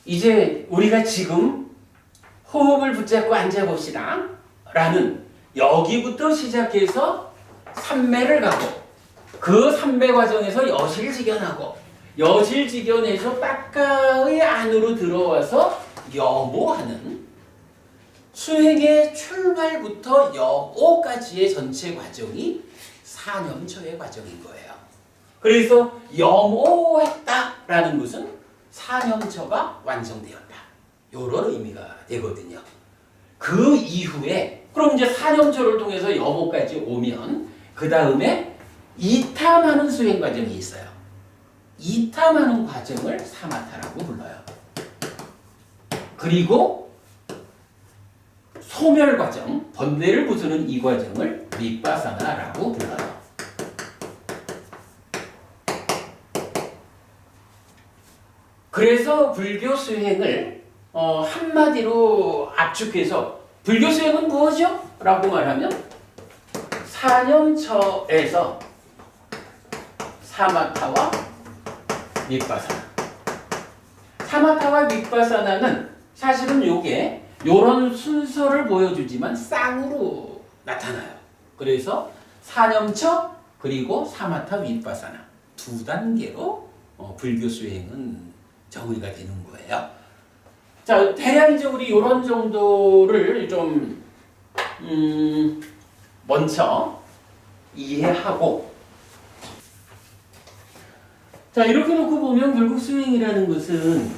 C: 이제 우리가 지금 호흡을 붙잡고 앉아봅시다 라는 여기부터 시작해서 삼매를 가고 그 삼매 과정에서 여실직연하고 여실직연에서 딱가의 안으로 들어와서 여모하는 수행의 출발부터 여모까지의 전체 과정이 사념처의 과정인 거예요. 그래서 여모했다라는 것은 사념처가 완성되었다. 이런 의미가 되거든요. 그 이후에 그럼 이제 사념처를 통해서 여모까지 오면 그 다음에 이탐하는 수행 과정이 있어요. 이탐하는 과정을 사마타라고 불러요. 그리고 소멸 과정, 번뇌를 부수는 이 과정을 밑바사나라고 불러요. 그래서 불교 수행을 한마디로 압축해서 불교 수행은 무엇이요? 라고 말하면 사념처에서 사마타와 윗바사나. 사마타와 윗바사나는 사실은 요게 요런 순서를 보여주지만 쌍으로 나타나요. 그래서 사념처 그리고 사마타 윗바사나 두 단계로 불교 수행은 정의가 되는 거예요. 자, 대략 이제 우리 요런 정도를 좀 먼저 이해하고, 자, 이렇게 놓고 보면 결국 수행이라는 것은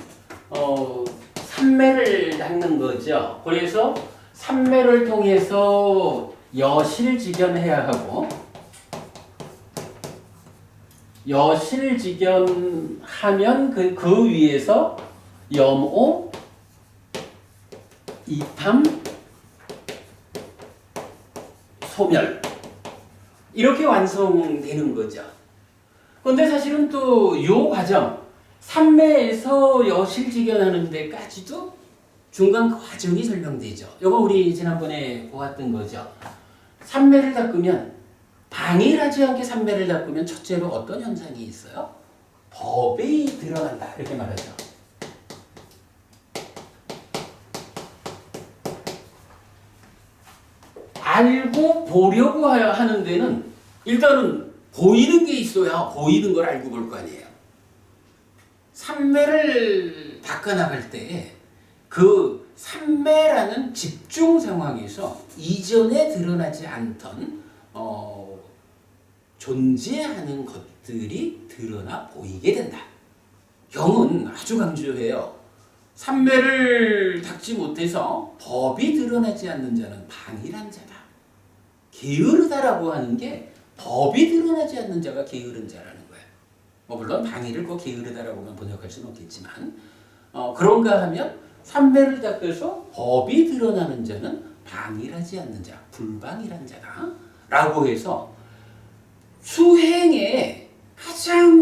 C: 삼매를 닦는 거죠. 그래서 삼매를 통해서 여실직연해야 하고, 여실직연하면 그 위에서 염오, 이탐, 소멸 이렇게 완성되는 거죠. 그런데 사실은 또 이 과정, 삼매에서 여실직연하는 데까지도 중간 과정이 설명되죠. 이거 우리 지난번에 보았던 거죠. 삼매를 닦으면, 방일하지 않게 삼매를 닦으면 첫째로 어떤 현상이 있어요? 법이 드러난다 이렇게 말하죠. 알고 보려고 하는 데는 일단은 보이는 게 있어야 보이는 걸 알고 볼 거 아니에요. 삼매를 닦아나갈 때 그 삼매라는 집중 상황에서 이전에 드러나지 않던 존재하는 것들이 드러나 보이게 된다. 경은 아주 강조해요. 삼매를 닦지 못해서 법이 드러나지 않는 자는 방일한 자다. 게으르다라고 하는 게 법이 드러나지 않는 자가 게으른 자라는 거예요. 물론 방일을 꼭 게으르다라고만 번역할 수는 없겠지만, 그런가 하면 삼매를 닦아서 법이 드러나는 자는 방일하지 않는 자, 불방일한 자다 라고 해서 수행의 가장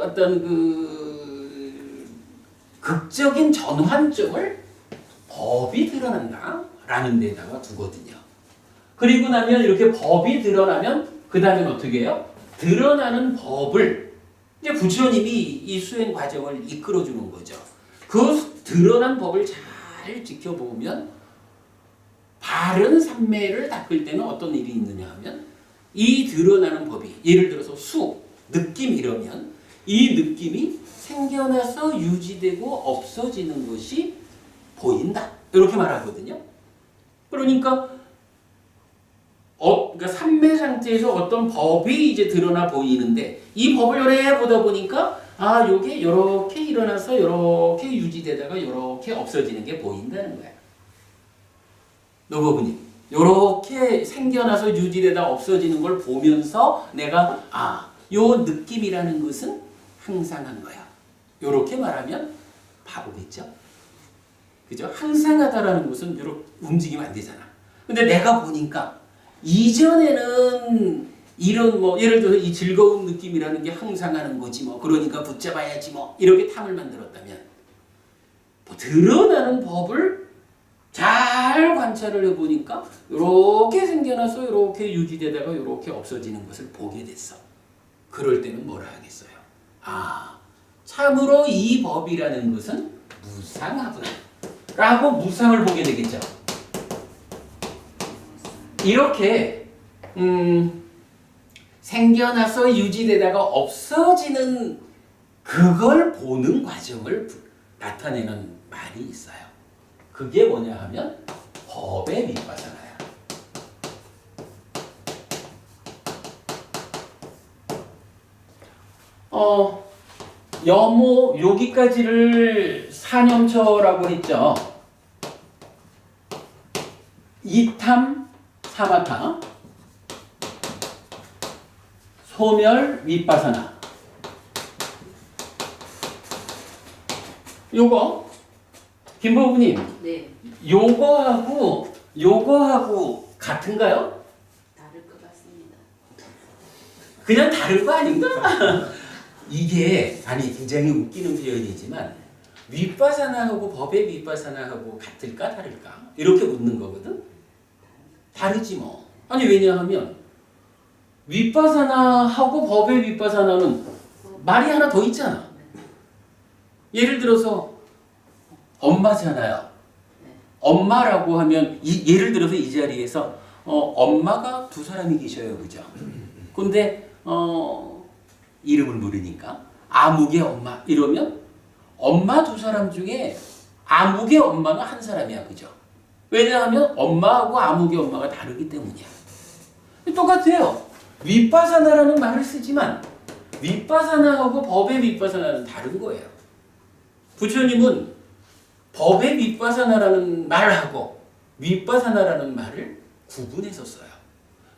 C: 어떤 극적인 전환점을 법이 드러난다라는 데다가 두거든요. 그리고 나면 이렇게 법이 드러나면 그 다음엔 어떻게 해요? 드러나는 법을 이제 부처님이 이 수행 과정을 이끌어주는 거죠. 그 드러난 법을 잘 지켜보면 바른 삼매를 닦을 때는 어떤 일이 있느냐 하면, 이 드러나는 법이 예를 들어서 느낌 이러면 이 느낌이 생겨나서 유지되고 없어지는 것이 보인다 이렇게 말하거든요. 그러니까 그러니까 삼매 상태에서 어떤 법이 이제 드러나 보이는데, 이 법을 오래 보다 보니까 요게 요렇게 일어나서 요렇게 유지되다가 요렇게 없어지는 게 보인다는 거야. 노부부님, 요렇게 생겨나서 유지되다 없어지는 걸 보면서 내가 요 느낌이라는 것은 항상한 거야. 요렇게 말하면 바보겠죠? 그죠? 항상하다라는 것은 요렇게 움직이면 안 되잖아. 근데 내가 보니까 이전에는 이런 예를 들어서 이 즐거운 느낌이라는 게 항상하는 거지 그러니까 붙잡아야지 이렇게 탐을 만들었다면, 드러나는 법을 잘 관찰을 해보니까 이렇게 생겨나서 이렇게 유지되다가 이렇게 없어지는 것을 보게 됐어. 그럴 때는 뭐라 하겠어요? 참으로 이 법이라는 것은 무상하구나 라고 무상을 보게 되겠죠. 이렇게 생겨나서 유지되다가 없어지는 그걸 보는 과정을 나타내는 말이 있어요. 그게 뭐냐 하면 법의 윗바사나야. 염오 여기까지를 사념처라고 했죠. 이탐 사마타, 소멸 윗바사나. 요거 김보부님,
D: 네,
C: 요거하고 같은가요?
D: 다를 것 같습니다.
C: 그냥 다른 거 아닌가? 이게 굉장히 웃기는 표현이지만, 윗바사나하고 법의 윗바사나하고 같을까 다를까 이렇게 묻는 거거든. 다르지 왜냐하면 윗바사나하고 법의 윗바사나는 말이 하나 더 있잖아. 예를 들어서 엄마잖아요. 엄마라고 하면 예를 들어서 이 자리에서 엄마가 두 사람이 계셔요, 그죠? 근데 이름을 모르니까 아무개 엄마 이러면 엄마 두 사람 중에 아무개 엄마는 한 사람이야, 그죠? 왜냐하면 엄마하고 아무개 엄마가 다르기 때문이야. 똑같아요. 윗바사나라는 말을 쓰지만 윗바사나하고 법의 윗바사나는 다른 거예요. 부처님은 법의 윗바사나라는 말하고 윗바사나라는 말을 구분해서 써요.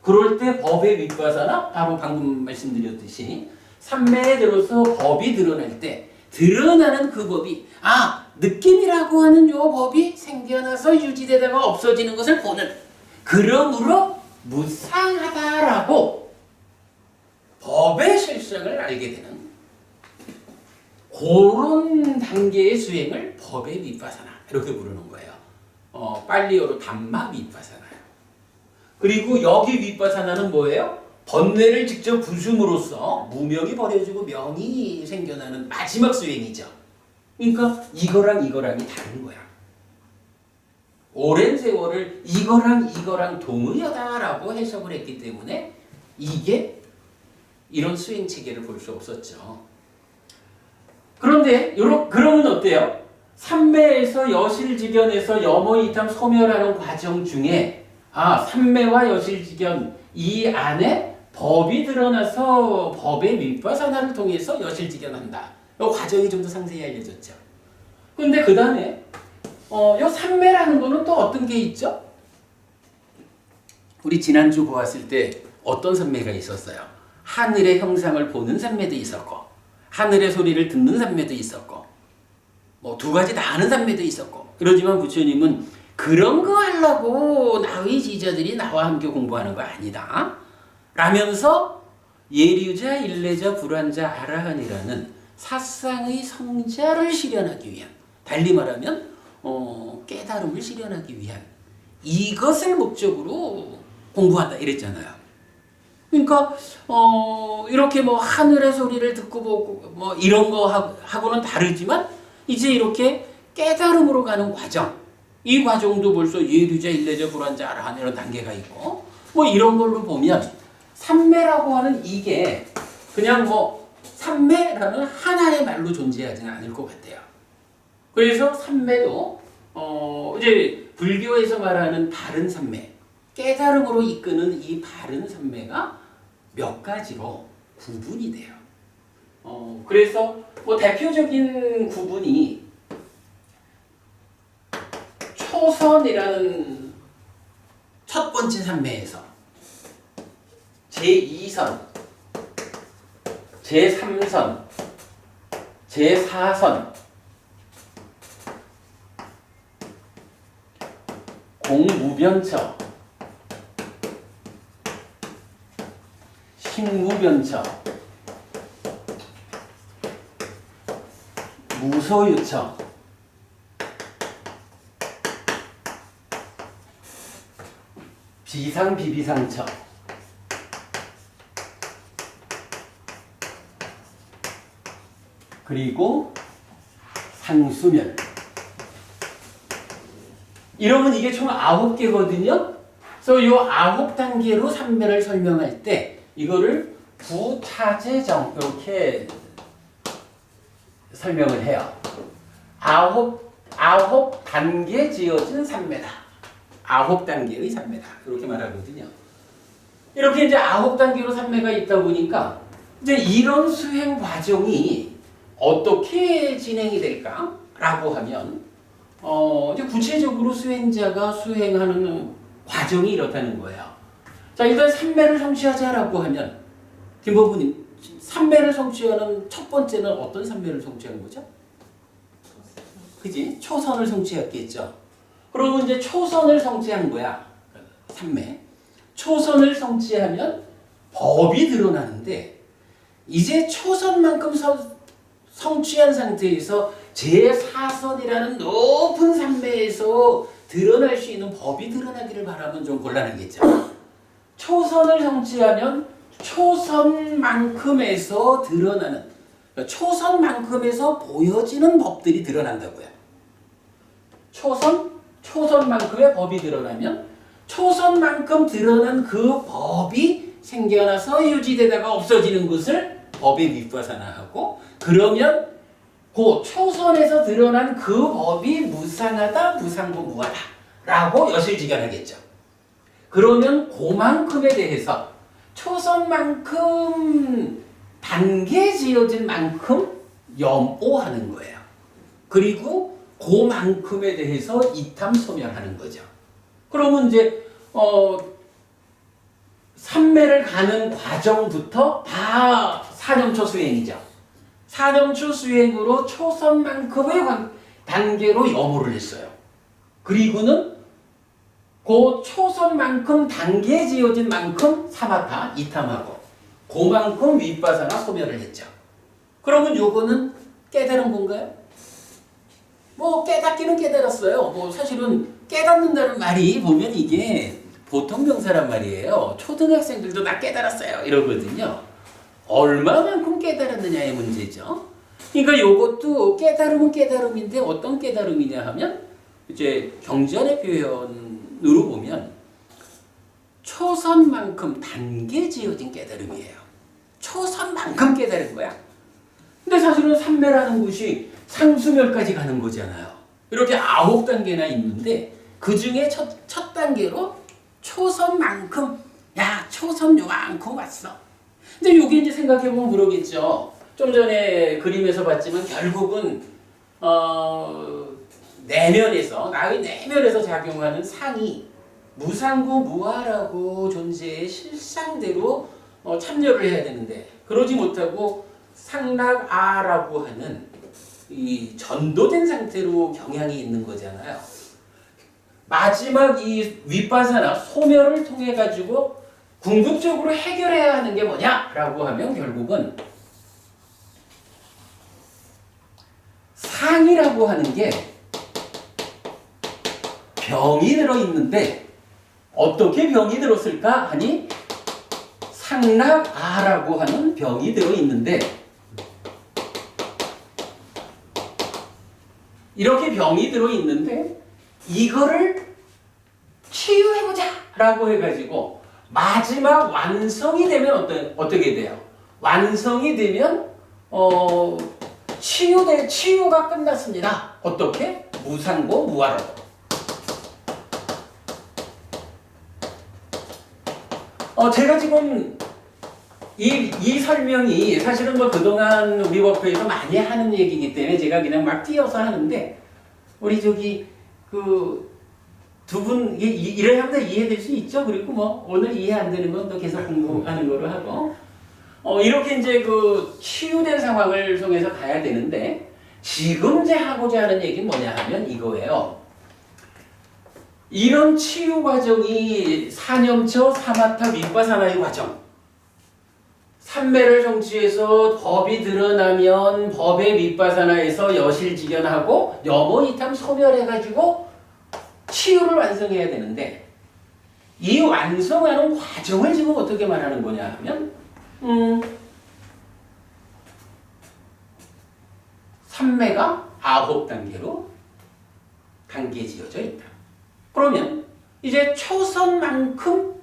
C: 그럴 때 법의 윗바사나, 바로 방금 말씀드렸듯이 삼매에 들어서 법이 드러날 때 드러나는 그 법이 느낌이라고 하는 요 법이 생겨나서 유지되다가 없어지는 것을 보는, 그러므로 무상하다라고 법의 실상을 알게 되는 그런 단계의 수행을 법의 윗바사나 이렇게 부르는 거예요. 빨리어로 담마 윗바사나요. 그리고 여기 윗바사나는 뭐예요? 번뇌를 직접 부숨으로써 무명이 버려지고 명이 생겨나는 마지막 수행이죠. 그러니까 이거랑이 다른 거야. 오랜 세월을 이거랑 동의하다라고 해석을 했기 때문에 이게 이런 수행 체계를 볼 수 없었죠. 그런데 그러면 어때요? 삼매에서 여실직견에서 염어이탐 소멸하는 과정 중에 삼매와 여실직견 이 안에 법이 드러나서 법의 윗바사나를 통해서 여실직견한다. 이 과정이 좀 더 상세히 알려졌죠. 그런데 그 다음에 요 삼매라는 거는 또 어떤 게 있죠? 우리 지난주 보았을 때 어떤 삼매가 있었어요? 하늘의 형상을 보는 삼매도 있었고 하늘의 소리를 듣는 삼매도 있었고 뭐 두 가지 다 아는 삼매도 있었고, 그러지만 부처님은 그런 거 하려고 나의 지자들이 나와 함께 공부하는 거 아니다 라면서 예류자, 일례자, 불환자, 아라한이라는 사상의 성자를 실현하기 위한, 달리 말하면 깨달음을 실현하기 위한 이것을 목적으로 공부한다 이랬잖아요. 그러니까 이렇게 뭐 하늘의 소리를 듣고 보고 뭐 이런 거 하고는 다르지만 이제 이렇게 깨달음으로 가는 과정, 이 과정도 벌써 예류자, 일례자, 불환자, 아라한 이런 단계가 있고 뭐 이런 걸로 보면 삼매라고 하는 이게 그냥 뭐 삼매라는 하나의 말로 존재하지는 않을 것 같아요. 그래서 삼매도 이제 불교에서 말하는 바른 삼매, 깨달음으로 이끄는 이 바른 삼매가 몇 가지로 구분이 돼요. 그래서 뭐 대표적인 구분이 초선이라는 첫 번째 삼매에서 제2선, 제3선, 제4선, 공무변처, 식무변처, 무소유처, 비상비비상처, 그리고 상수면. 이러면 이게 총 9개거든요. 그래서 이 9단계로 삼매를 설명할 때 이거를 부타재정 이렇게 설명을 해요. 9단계 지어진 삼매다. 9단계의 삼매다. 이렇게 말하거든요. 이렇게 이제 9단계로 삼매가 있다 보니까 이제 이런 수행 과정이 어떻게 진행이 될까라고 하면 이제 구체적으로 수행자가 수행하는 과정이 이렇다는 거예요. 자, 일단 삼매를 성취하자라고 하면 김범부님, 삼매를 성취하는 첫 번째는 어떤 삼매를 성취한 거죠? 그지? 초선을 성취했겠죠. 그러면 이제 초선을 성취한 거야. 삼매. 초선을 성취하면 법이 드러나는데 이제 초선만큼 성취한 상태에서 제4선이라는 높은 삼매에서 드러날 수 있는 법이 드러나기를 바라면 좀 곤란하겠죠. 초선을 성취하면 초선만큼에서 드러나는 초선만큼에서 보여지는 법들이 드러난다고요. 초선만큼의 법이 드러나면 초선만큼 드러난 그 법이 생겨나서 유지되다가 없어지는 것을 법의 윗바사나하고, 그러면 그 초선에서 드러난 그 법이 무상하다, 무상고 무하다 라고 여실직연하겠죠. 그러면 그만큼에 대해서 초선만큼 단계 지어진 만큼 염오하는 거예요. 그리고 그만큼에 대해서 이탐소멸하는 거죠. 그러면 이제 삼매를 가는 과정부터 다 사념초 수행이죠. 사념초 수행으로 초선만큼의 단계로 염오를 했어요. 그리고는 그 초선만큼 단계 지어진 만큼 사마타 이탐하고 그만큼 윗바사나 소멸을 했죠. 그러면 요거는 깨달은 건가요? 뭐 깨닫기는 깨달았어요. 뭐 사실은 깨닫는다는 말이 보면 이게 보통 명사란 말이에요. 초등학생들도 나 깨달았어요 이러거든요. 얼마만큼 깨달았느냐의 문제죠. 그러니까 요것도 깨달음은 깨달음인데 어떤 깨달음이냐 하면 이제 경전의 표현으로 보면 초선만큼 단계 지어진 깨달음이에요. 초선만큼 깨달은 거야. 근데 사실은 삼매라는 것이 상수멸까지 가는 거잖아요. 이렇게 9단계나 있는데 그 중에 첫 단계로 초선만큼, 야 초선 요만큼 왔어. 근데 요게 이제 생각해보면 그러겠죠. 좀 전에 그림에서 봤지만 결국은 내면에서, 나의 내면에서 작용하는 상이 무상고 무아라고 존재의 실상대로 참여를 해야 되는데 그러지 못하고 상락아라고 하는 이 전도된 상태로 경향이 있는 거잖아요. 마지막 이 윗바사나 소멸을 통해 가지고 궁극적으로 해결해야 하는 게 뭐냐라고 하면 결국은 상이라고 하는 게 병이 들어있는데 어떻게 병이 들었을까 하니 상락아라고 하는 병이 들어있는데 이렇게 병이 들어있는데 이거를 치유해보자 라고 해가지고 마지막 완성이 되면 어떻게 돼요? 완성이 되면 치유가 끝났습니다. 어떻게? 무상고 무아로. 제가 지금 이 설명이 사실은 뭐 그동안 우리 워크에서 많이 하는 얘기이기 때문에 제가 그냥 막 띄어서 하는데 우리 저기 그 두 분 이래 하면 이해될 수 있죠. 그리고 뭐 오늘 이해 안 되는 건 또 계속 공부하는 거로 하고 이렇게 이제 그 치유된 상황을 통해서 가야 되는데 지금 제 하고자 하는 얘기는 뭐냐 하면 이거예요. 이런 치유 과정이 사념처, 사마타, 윗바사나의 과정. 삼매를 성취해서 법이 드러나면 법의 윗바사나에서 여실직연하고 염오이탐 소멸해가지고 치유를 완성해야 되는데 이 완성하는 과정을 지금 어떻게 말하는 거냐 하면 삼매가 9단계로 단계 지어져 있다. 그러면 이제 초선만큼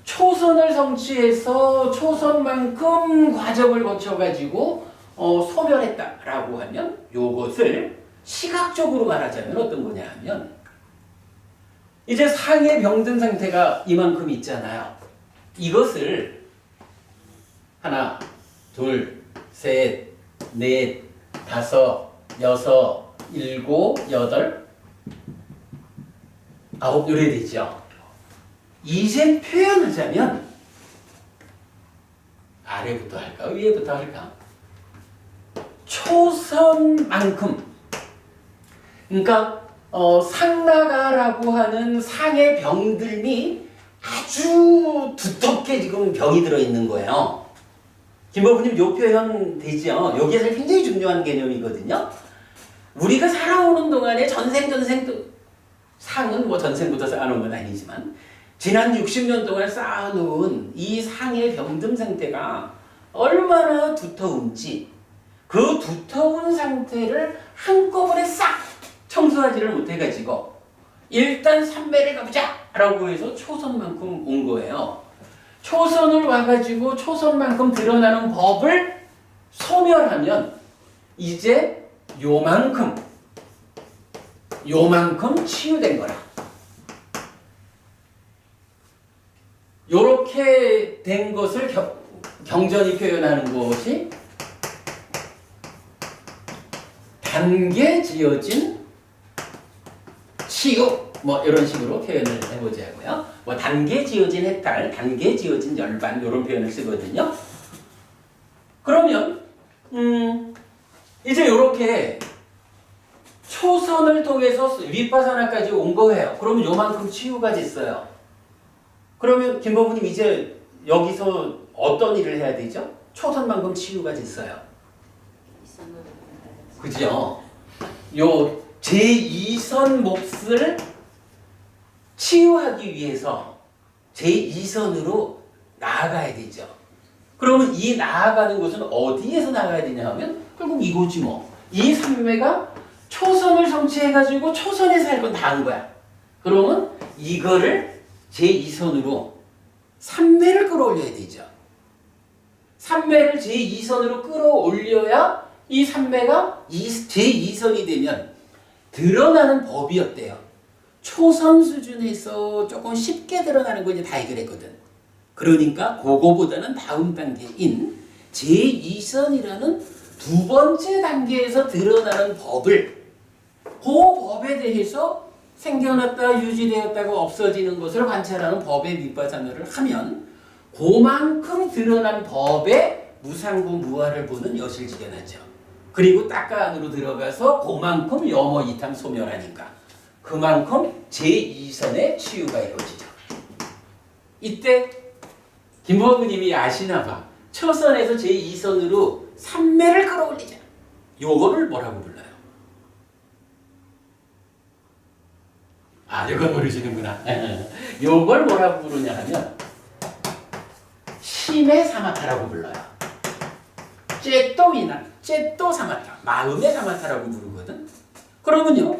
C: 초선을 성취해서 초선만큼 과정을 거쳐가지고 소멸했다라고 하면 요것을 시각적으로 말하자면 어떤 거냐 하면 이제 상에 병든 상태가 이만큼 있잖아요. 이것을 하나, 둘, 셋, 넷, 다섯, 여섯, 일곱, 여덟, 아홉 요래 되죠. 이제 표현하자면 아래부터 할까 위에부터 할까? 초선만큼, 그러니까 상나가라고 하는 상의 병들이 아주 두텁게 지금 병이 들어있는 거예요. 김법부님 요 표현 되죠? 여기에서 굉장히 중요한 개념이거든요. 우리가 살아오는 동안에 전생도 상은 뭐 전생부터 쌓아놓은 건 아니지만 지난 60년 동안 쌓아놓은 이 상의 병든 상태가 얼마나 두터운지 그 두터운 상태를 한꺼번에 싹 청소하지를 못해가지고 일단 삼매를 가보자 라고 해서 초선만큼 온 거예요. 초선을 와가지고 초선만큼 드러나는 법을 소멸하면 이제 요만큼 치유된 거라. 요렇게 된 것을 경전이 표현하는 것이 단계 지어진 치유, 뭐 이런 식으로 표현을 해보자고요. 뭐 단계 지어진 해탈, 단계 지어진 열반 이런 표현을 쓰거든요. 그러면 이제 이렇게 초선을 통해서 윗바사나까지 온 거예요. 그러면 요만큼 치유가 됐어요. 그러면 김법부님 이제 여기서 어떤 일을 해야 되죠? 초선만큼 치유가 됐어요. 그죠? 요 제2선 몫을 치유하기 위해서 제2선으로 나아가야 되죠. 그러면 이 나아가는 곳은 어디에서 나가야 되냐 하면 결국 이거지 뭐. 이 삼매가 초선을 성취해가지고 초선에서 할 건 다 한 거야. 그러면 이거를 제2선으로 삼매를 끌어올려야 되죠. 삼매를 제2선으로 끌어올려야 이 삼매가 제2선이 되면 드러나는 법이 어때요? 초선 수준에서 조금 쉽게 드러나는 거 이제 다 해결했거든. 그러니까 그거보다는 다음 단계인 제2선이라는 두 번째 단계에서 드러나는 법을 그 법에 대해서 생겨났다 유지되었다가 없어지는 것을 관찰하는 법의 윗바사나를 하면 그만큼 드러난 법의 무상부 무아를 보는 여실지견하죠. 그리고 딱가 안으로 들어가서 그만큼 염어 이탐 소멸하니까 그만큼 제2선의 치유가 이루어지죠. 이때 김법부님이 아시나 봐. 초선에서 제2선으로 삼매를 끌어올리자. 요거를 뭐라고 불러요? 아, 이건 모르시는구나. 요걸 뭐라고 부르냐 하면 심의 사마타라고 불러요. 째또미나, 째또 사마타, 마음의 사마타라고 부르거든. 그러면요,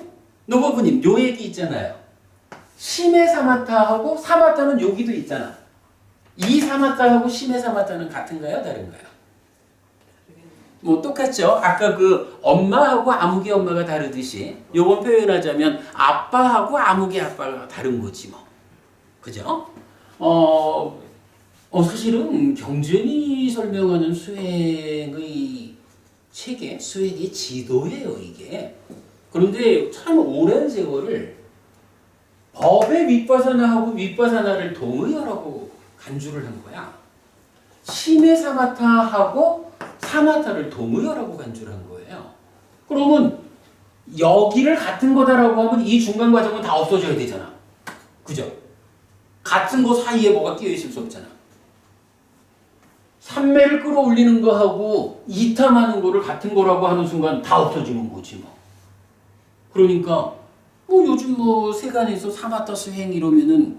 C: 노법부님 요 얘기 있잖아요. 심의 사마타하고 사마타는 여기도 있잖아. 이 사마타하고 심의 사마타는 같은가요? 다른가요? 뭐 똑같죠. 아까 그 엄마하고 아무개 엄마가 다르듯이 요번 표현하자면 아빠하고 아무개 아빠가 다른 거지 뭐. 그죠? 사실은 경전이 설명하는 수행의 체계, 수행의 지도예요 이게. 그런데 참 오랜 세월을 법의 윗바사나하고 윗바사나를 동의하라고 간주를 한 거야. 심의 사마타하고 사마타를 동의하라고 간주를 한 거예요. 그러면 여기를 같은 거다라고 하면 이 중간 과정은 다 없어져야 되잖아. 그죠? 같은 거 사이에 뭐가 끼어 있을 수 없잖아. 삼매를 끌어올리는 거하고 이탐하는 거를 같은 거라고 하는 순간 다 없어지는 거지 뭐. 그러니까 뭐 요즘 뭐 세간에서 사마타 수행 이러면은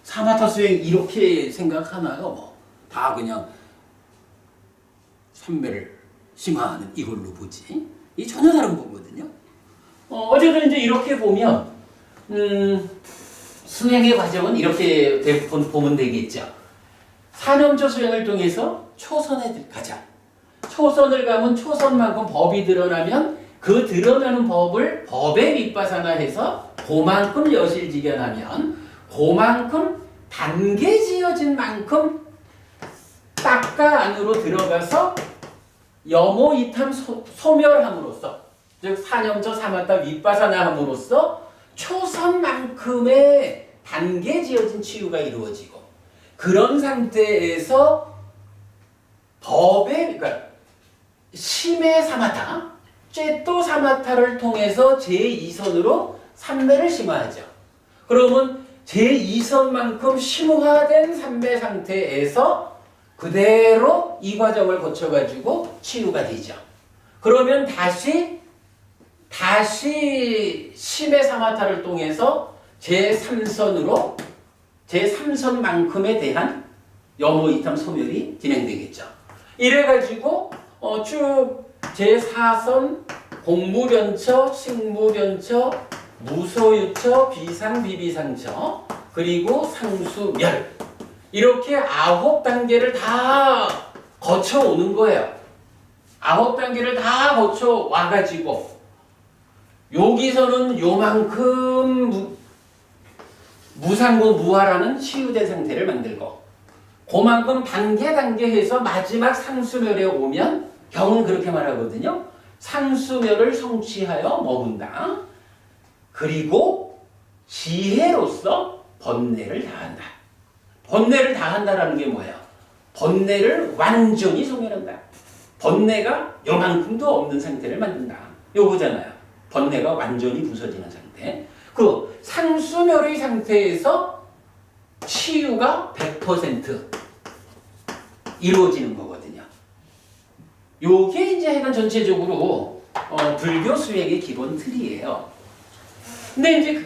C: 사마타 수행 이렇게 생각하나요? 뭐 다 그냥 삼매를 심화하는 이걸로 보지. 이 전혀 다른 거거든요. 어쨌든 이제 이렇게 보면 수행의 과정은 이렇게 보면 되겠죠. 사념조 수행을 통해서 초선에 가자. 초선을 가면 초선만큼 법이 드러나면 그 드러나는 법을 법에 윗바사나해서 그만큼 여실지견하면 그만큼 단계 지어진 만큼 딱가 안으로 들어가서 염오 이탐 소멸함으로써 즉 사념조 사마타 윗바사나함으로써 초선만큼의 단계 지어진 치유가 이루어지고 그런 상태에서 법의 그러니까 심의 사마타, 째또 사마타를 통해서 제2선으로 삼매를 심화하죠. 그러면 제2선만큼 심화된 삼매 상태에서 그대로 이 과정을 거쳐가지고 치유가 되죠. 그러면 다시 심의 사마타를 통해서 제3선으로 제3선만큼에 대한 염오 이탐 소멸이 진행되겠죠. 이래가지고 쭉 제4선 공무련처, 식무련처, 무소유처, 비상비비상처, 그리고 상수멸 이렇게 9단계를 다 거쳐오는 거예요. 9단계를 다 거쳐 와가지고 여기서는 요만큼 무상고 무화라는 치유된 상태를 만들고 그만큼 단계해서 마지막 상수멸에 오면 경은 그렇게 말하거든요. 상수멸을 성취하여 머문다. 그리고 지혜로서 번뇌를 다한다. 번뇌를 다한다라는 게 뭐예요? 번뇌를 완전히 소멸한다. 번뇌가 요만큼도 없는 상태를 만든다. 요거잖아요. 번뇌가 완전히 부서지는 상태. 그 상수멸의 상태에서 치유가 100% 이루어지는 거거든요. 요게 이제 약간 전체적으로 불교 수행의 기본 틀이에요. 근데 이제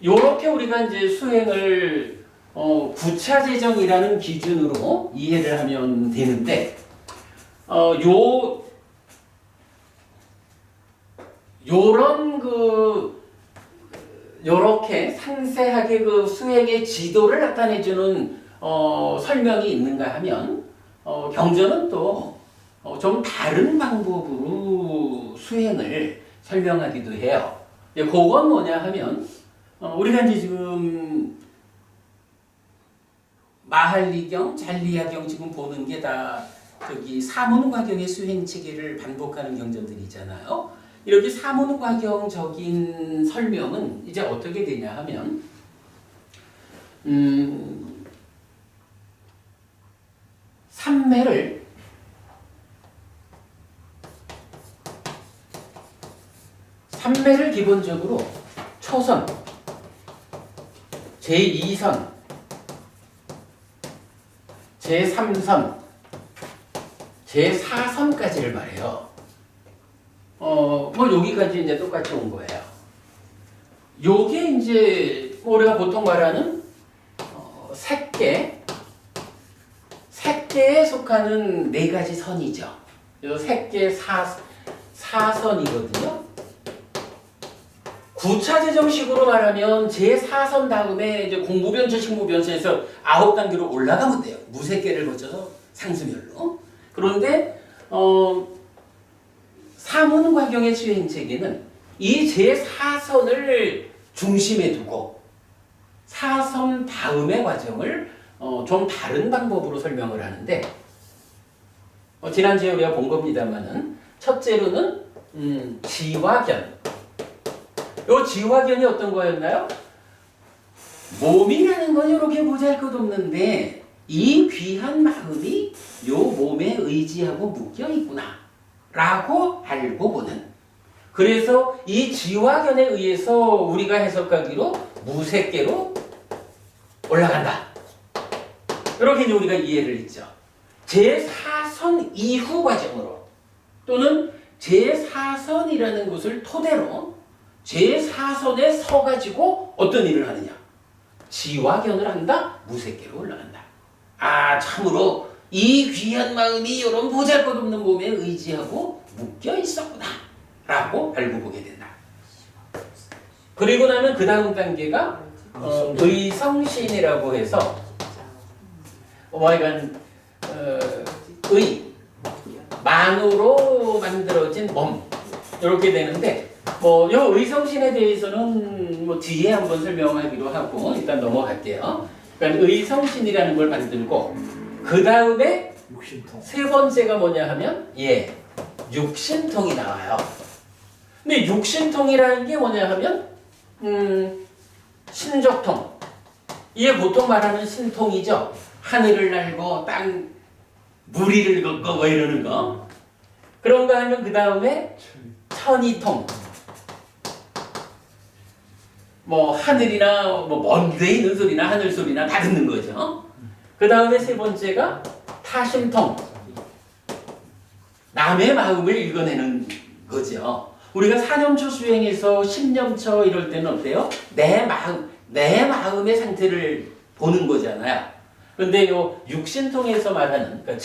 C: 요렇게 우리가 이제 수행을 구차재정이라는 기준으로 이해를 하면 되는데 요런 요렇게 상세하게 그 수행의 지도를 나타내주는 설명이 있는가 하면 경전은 또 좀 다른 방법으로 수행을 설명하기도 해요. 그건 뭐냐 하면 우리가 이제 지금 마할리경, 잔리야경 지금 보는 게 다 저기 사문과경의 수행 체계를 반복하는 경전들이잖아요. 이렇게 사문과경적인 설명은 이제 어떻게 되냐 하면 삼매를 기본적으로 초선, 제2선, 제3선, 제4선까지를 말해요. 뭐 여기까지 이제 똑같이 온 거예요. 요게 이제 우리가 보통 말하는 색계에 속하는 4가지 선이죠. 요 색계 4선이거든요. 구차재정식으로 말하면 제4선 다음에 이제 공부변처, 식무변처에서 9단계로 올라가면 돼요. 무색계를 거쳐서 상수멸로. 그런데 사문과경의 수행체계는 이 제4선을 중심에 두고 4선 다음의 과정을 좀 다른 방법으로 설명을 하는데 지난주에 우리가 본 겁니다만은 첫째로는 지화견. 요 지화견이 어떤 거였나요? 몸이라는 건 이렇게 보잘것없는데 이 귀한 마음이 요 몸에 의지하고 묶여 있구나 라고 알고 보는. 그래서 이 지화견에 의해서 우리가 해석하기로 무색계로 올라간다. 이렇게 이제 우리가 이해를 했죠. 제4선 이후 과정으로 또는 제4선이라는 것을 토대로 제4선에 서가지고 어떤 일을 하느냐. 지화견을 한다. 무색계로 올라간다. 아 참으로 이 귀한 마음이 이런 보잘것없는 몸에 의지하고 묶여 있었구나 라고 알고 보게 된다. 그리고 나면 그 다음 단계가 의성신이라고 해서 만으로 만들어진 몸 이렇게 되는데 요 의성신에 대해서는 뒤에 한번 설명하기로 하고 일단 넘어갈게요. 그러니까 의성신이라는 걸 만들고 그 다음에
B: 육신통.
C: 세 번째가 뭐냐 하면 육신통이 나와요. 근데 육신통이라는 게 뭐냐 하면 신적통. 이게 보통 말하는 신통이죠. 하늘을 날고 땅 무리를 걷고 뭐 이러는 거. 그런가 하면 그 다음에 천이통. 하늘이나 먼 데 있는 소리나 하늘 소리나 다 듣는 거죠. 그 다음에 세 번째가 타심통. 남의 마음을 읽어내는 거죠. 우리가 4년초 수행에서 10년초 이럴 때는 어때요? 내 마음의 상태를 보는 거잖아요. 그런데 요 육신통에서 말하는 그러니까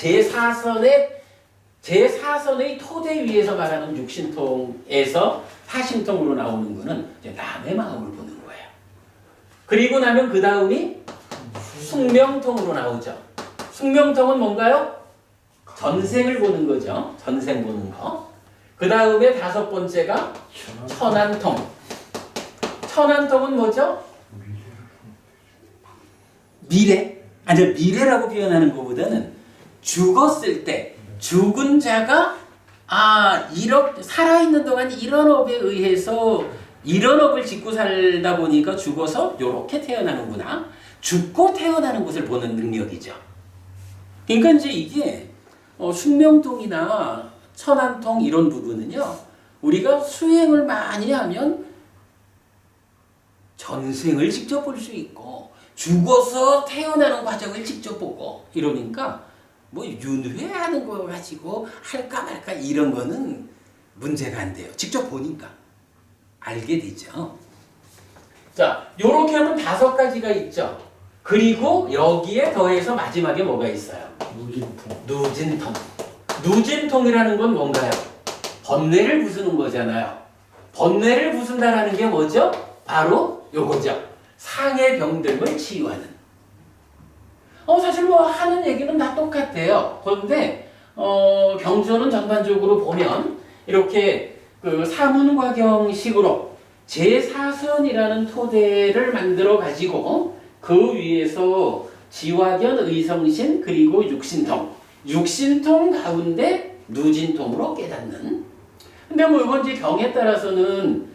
C: 제4선의 토대 위에서 말하는 육신통에서 사심통으로 나오는 거는 이제 남의 마음을 보는 거예요. 그리고 나면 그 다음이 숙명통으로 나오죠. 숙명통은 뭔가요? 전생을 보는 거죠. 전생 보는 거. 그 다음에 5번째가 천안통. 천안통은 뭐죠? 미래? 아니, 미래라고 표현하는 것보다는 죽었을 때 죽은 자가 이렇게 살아있는 동안 이런 업에 의해서 이런 업을 짓고 살다 보니까 죽어서 이렇게 태어나는구나. 죽고 태어나는 것을 보는 능력이죠. 그러니까 이제 이게 숙명통이나 천안통 이런 부분은요. 우리가 수행을 많이 하면 전생을 직접 볼 수 있고 죽어서 태어나는 과정을 직접 보고 이러니까 뭐 윤회하는 거 가지고 할까 말까 이런 거는 문제가 안 돼요. 직접 보니까 알게 되죠. 자, 요렇게 하면 5가지가 있죠. 그리고 여기에 더해서 마지막에 뭐가 있어요? 누진통. 누진통이라는 건 뭔가요? 번뇌를 부수는 거잖아요. 번뇌를 부순다라는 게 뭐죠? 바로 요거죠. 상해 병들을 치유하는. 사실 뭐 하는 얘기는 다 똑같아요. 그런데 경전은 전반적으로 보면 이렇게 그 사문과경식으로 제4선이라는 토대를 만들어 가지고 그 위에서 지화견, 의성신 그리고 육신통 가운데 누진통으로 깨닫는. 근데 뭐 이건 이제 경에 따라서는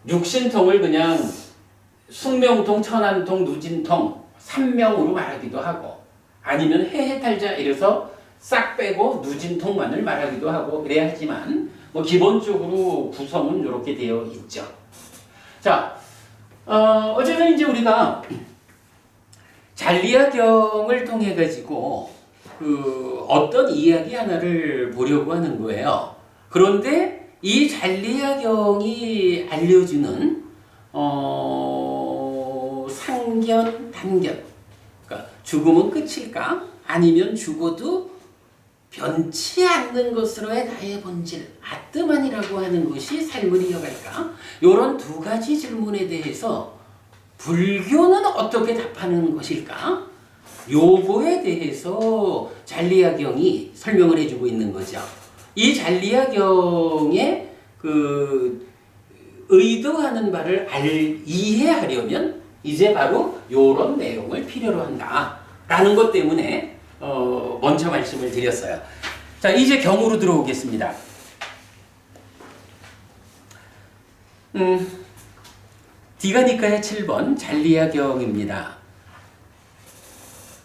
C: 육신통을 그냥 숙명통, 천안통, 누진통 3명으로 말하기도 하고 아니면 해해탈자 이래서 싹 빼고 누진통만을 말하기도 하고 그래야 하지만 뭐 기본적으로 구성은 이렇게 되어 있죠. 자, 어쨌든 이제 우리가 잔리아경을 통해 가지고 그 어떤 이야기 하나를 보려고 하는 거예요. 그런데 이 잔리아경이 알려주는 상견, 단견. 그러니까 죽음은 끝일까? 아니면 죽어도 변치 않는 것으로의 나의 본질, 아뜨만이라고 하는 것이 삶을 이어갈까? 이런 2가지 질문에 대해서 불교는 어떻게 답하는 것일까? 요거에 대해서 잔리아경이 설명을 해주고 있는 거죠. 이 잔리아경의 그 의도하는 바를 이해하려면 이제 바로 요런 내용을 필요로 한다라는 것 때문에 먼저 말씀을 드렸어요. 자, 이제 경으로 들어오겠습니다. 디가니카의 7번 잔리아경입니다.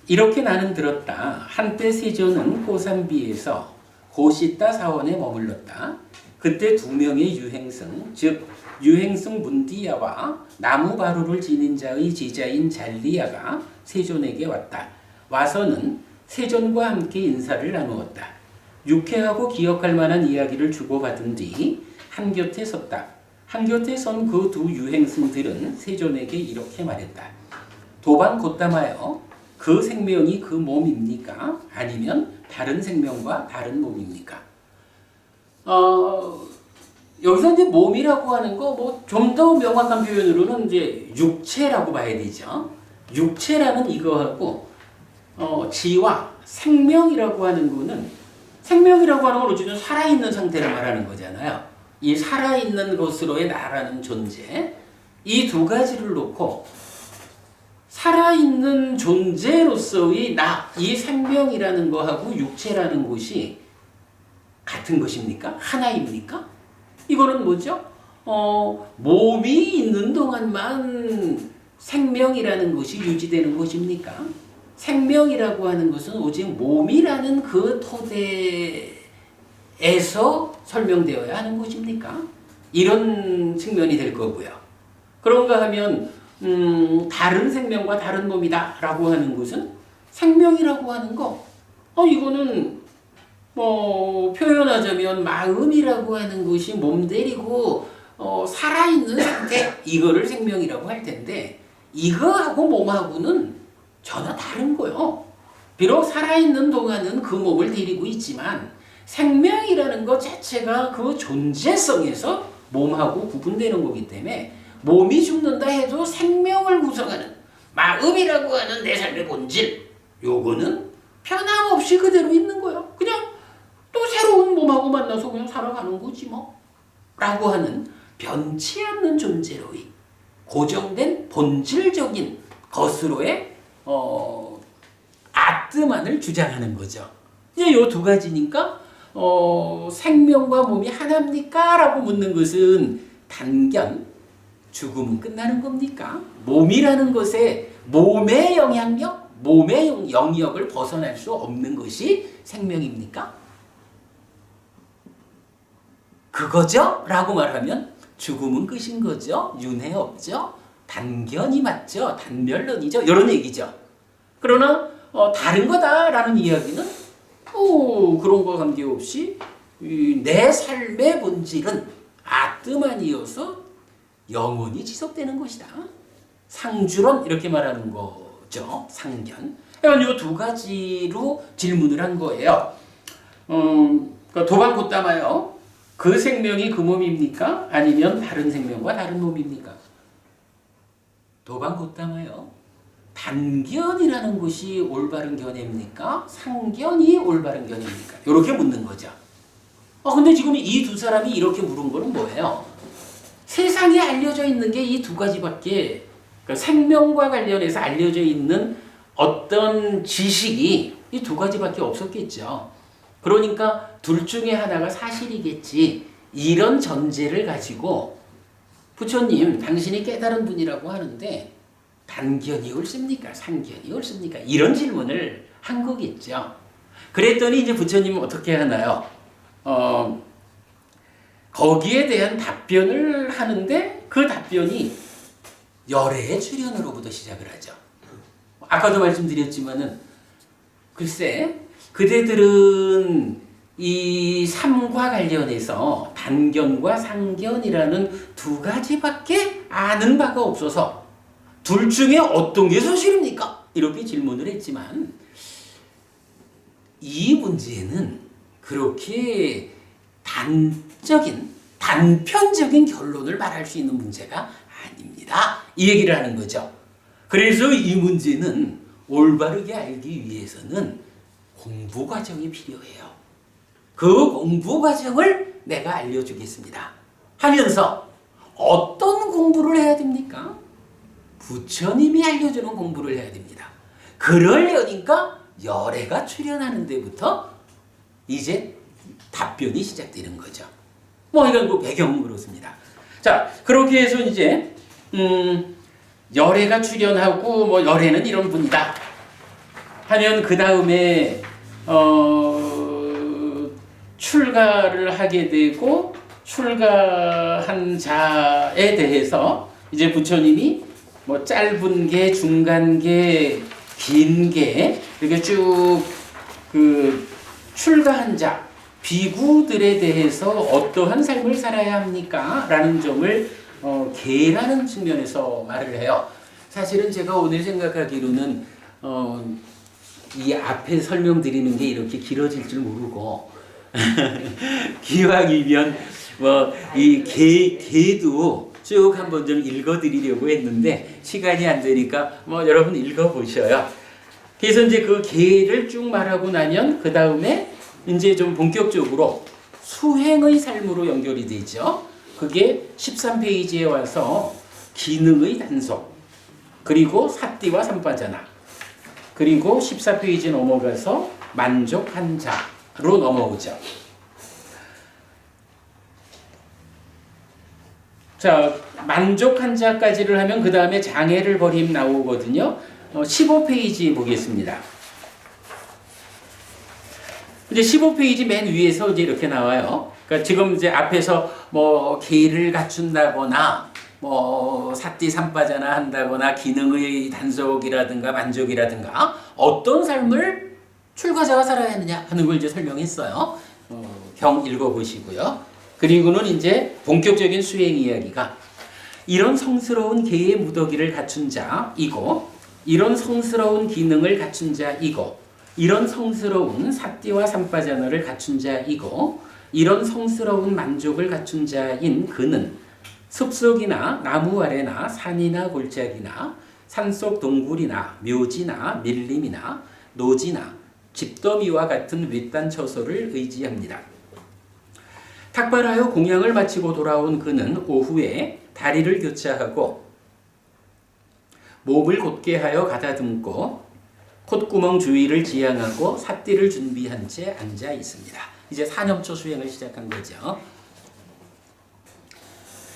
C: 이렇게 나는 들었다. 한때 세존은 고산비에서 고시따 사원에 머물렀다. 그때 2명의 유행승, 즉 유행승 문디야와 나무바루를 지닌 자의 제자인 잔리아가 세존에게 왔다. 와서는 세존과 함께 인사를 나누었다. 유쾌하고 기억할 만한 이야기를 주고받은 뒤 한곁에 섰다. 한곁에 선 그 2 유행승들은 세존에게 이렇게 말했다. 도반 곧담하여 그 생명이 그 몸입니까? 아니면 다른 생명과 다른 몸입니까? 여기서 이제 몸이라고 하는 거 뭐 좀 더 명확한 표현으로는 이제 육체라고 봐야 되죠. 육체라는 이거하고 지와 생명이라고 하는 거는 생명이라고 하는 건 어쨌든 살아있는 상태를 말하는 거잖아요. 이 살아있는 것으로의 나라는 존재 이 2가지를 놓고 살아있는 존재로서의 나, 이 생명이라는 거하고 육체라는 것이 같은 것입니까? 하나입니까? 이거는 뭐죠? 몸이 있는 동안만 생명이라는 것이 유지되는 것입니까? 생명이라고 하는 것은 오직 몸이라는 그 토대에서 설명되어야 하는 것입니까? 이런 측면이 될 거고요. 그런가 하면 다른 생명과 다른 몸이다 라고 하는 것은 생명이라고 하는 거 이거는 뭐 표현하자면 마음이라고 하는 것이 몸대리고 살아있는 상태 이거를 생명이라고 할 텐데 이거하고 몸하고는
A: 전혀 다른 거요. 비록 살아있는 동안은 그 몸을 데리고 있지만 생명이라는 것 자체가 그 존재성에서 몸하고 구분되는 거기 때문에 몸이 죽는다 해도 생명을 구성하는 마음이라고 하는 내 삶의 본질, 요거는 변함없이 그대로 있는 거예요. 그냥 또 새로운 몸하고 만나서 그냥 살아가는 거지 뭐. 라고 하는 변치 않는 존재로의 고정된 본질적인 것으로의 아트만을 주장하는 거죠. 이제 요 두 가지니까 생명과 몸이 하나입니까? 라고 묻는 것은 단견, 죽음은 끝나는 겁니까? 몸이라는 것에 몸의 영향력, 몸의 영역을 벗어날 수 없는 것이 생명입니까? 그거죠? 라고 말하면 죽음은 끝인 거죠? 윤회 없죠? 단견이 맞죠? 단멸론이죠? 이런 얘기죠. 그러나 다른 거다라는 이야기는 그런 거와 관계없이 내 삶의 본질은 아트만이어서 영원히 지속되는 것이다. 상주론 이렇게 말하는 거죠. 상견. 그러니까 이 두 가지로 질문을 한 거예요. 도반 곧담아요. 그 생명이 그 몸입니까? 아니면 다른 생명과 다른 몸입니까? 도반 곧담아요. 단견이라는 것이 올바른 견해입니까? 상견이 올바른 견해입니까? 이렇게 묻는 거죠. 근데 지금 이 두 사람이 이렇게 물은 거는 뭐예요? 세상에 알려져 있는 게 이 두 가지밖에, 그러니까 생명과 관련해서 알려져 있는 어떤 지식이 이 두 가지밖에 없었겠죠. 그러니까 둘 중에 하나가 사실이겠지. 이런 전제를 가지고 부처님, 당신이 깨달은 분이라고 하는데 단견이 옳습니까? 상견이 옳습니까? 이런 질문을 한 거겠죠. 그랬더니 이제 부처님은 어떻게 하나요? 거기에 대한 답변을 하는데 그 답변이 열애의 출현으로부터 시작을 하죠. 아까도 말씀드렸지만은 글쎄 그대들은 이 삶과 관련해서 단견과 상견이라는 두 가지밖에 아는 바가 없어서 둘 중에 어떤 게 사실입니까? 이렇게 질문을 했지만 이 문제는 그렇게 단편적인 결론을 말할 수 있는 문제가 아닙니다. 이 얘기를 하는 거죠. 그래서 이 문제는 올바르게 알기 위해서는 공부 과정이 필요해요. 그 공부 과정을 내가 알려주겠습니다. 하면서 어떤 공부를 해야 됩니까? 부처님이 알려주는 공부를 해야 됩니다. 그러려니까 열애가 출현하는 데부터 이제 답변이 시작되는 거죠. 이건 뭐 배경은 그렇습니다. 자, 그렇게 해서 이제 열애가 출현하고 열애는 이런 분이다 하면 그 다음에 출가를 하게 되고 출가한 자에 대해서 이제 부처님이 짧은 게, 중간 게, 긴 게 이렇게 쭉 출가한 자 비구들에 대해서 어떠한 삶을 살아야 합니까? 라는 점을 계라는 측면에서 말을 해요. 사실은 제가 오늘 생각하기로는 이 앞에 설명드리는 게 이렇게 길어질 줄 모르고 기왕이면 이 개도 쭉 한번 좀 읽어드리려고 했는데 시간이 안 되니까 여러분 읽어보셔요. 그래서 이제 그 개를 쭉 말하고 나면 그 다음에 이제 좀 본격적으로 수행의 삶으로 연결이 되죠. 그게 13페이지에 와서 기능의 단속, 그리고 사띠와 삼빠자나, 그리고 14페이지 넘어가서 만족한 자로 넘어오죠. 자, 만족한 자까지를 하면 그 다음에 장애를 버림 나오거든요. 15페이지 보겠습니다. 이제 15페이지 맨 위에서 이제 이렇게 나와요. 그러니까 지금 이제 앞에서 계를 갖춘다거나 사띠 삼빠자나 한다거나 기능의 단속이라든가 만족이라든가 어떤 삶을 출가자가 살아야 하느냐 하는 걸 이제 설명했어요. 경 읽어보시고요. 그리고는 이제 본격적인 수행 이야기가 이런 성스러운 개의 무더기를 갖춘 자이고
C: 이런 성스러운 기능을 갖춘 자이고 이런 성스러운 삿띠와 삼바자나를 갖춘 자이고 이런 성스러운 만족을 갖춘 자인 그는 숲속이나 나무 아래나 산이나 골짜기나 산속 동굴이나 묘지나 밀림이나 노지나 집더미와 같은 외딴 처소를 의지합니다. 탁발하여 공양을 마치고 돌아온 그는 오후에 다리를 교차하고 목을 곧게 하여 가다듬고 콧구멍 주위를 지향하고 삿띠를 준비한 채 앉아 있습니다. 이제 사념초 수행을 시작한 거죠.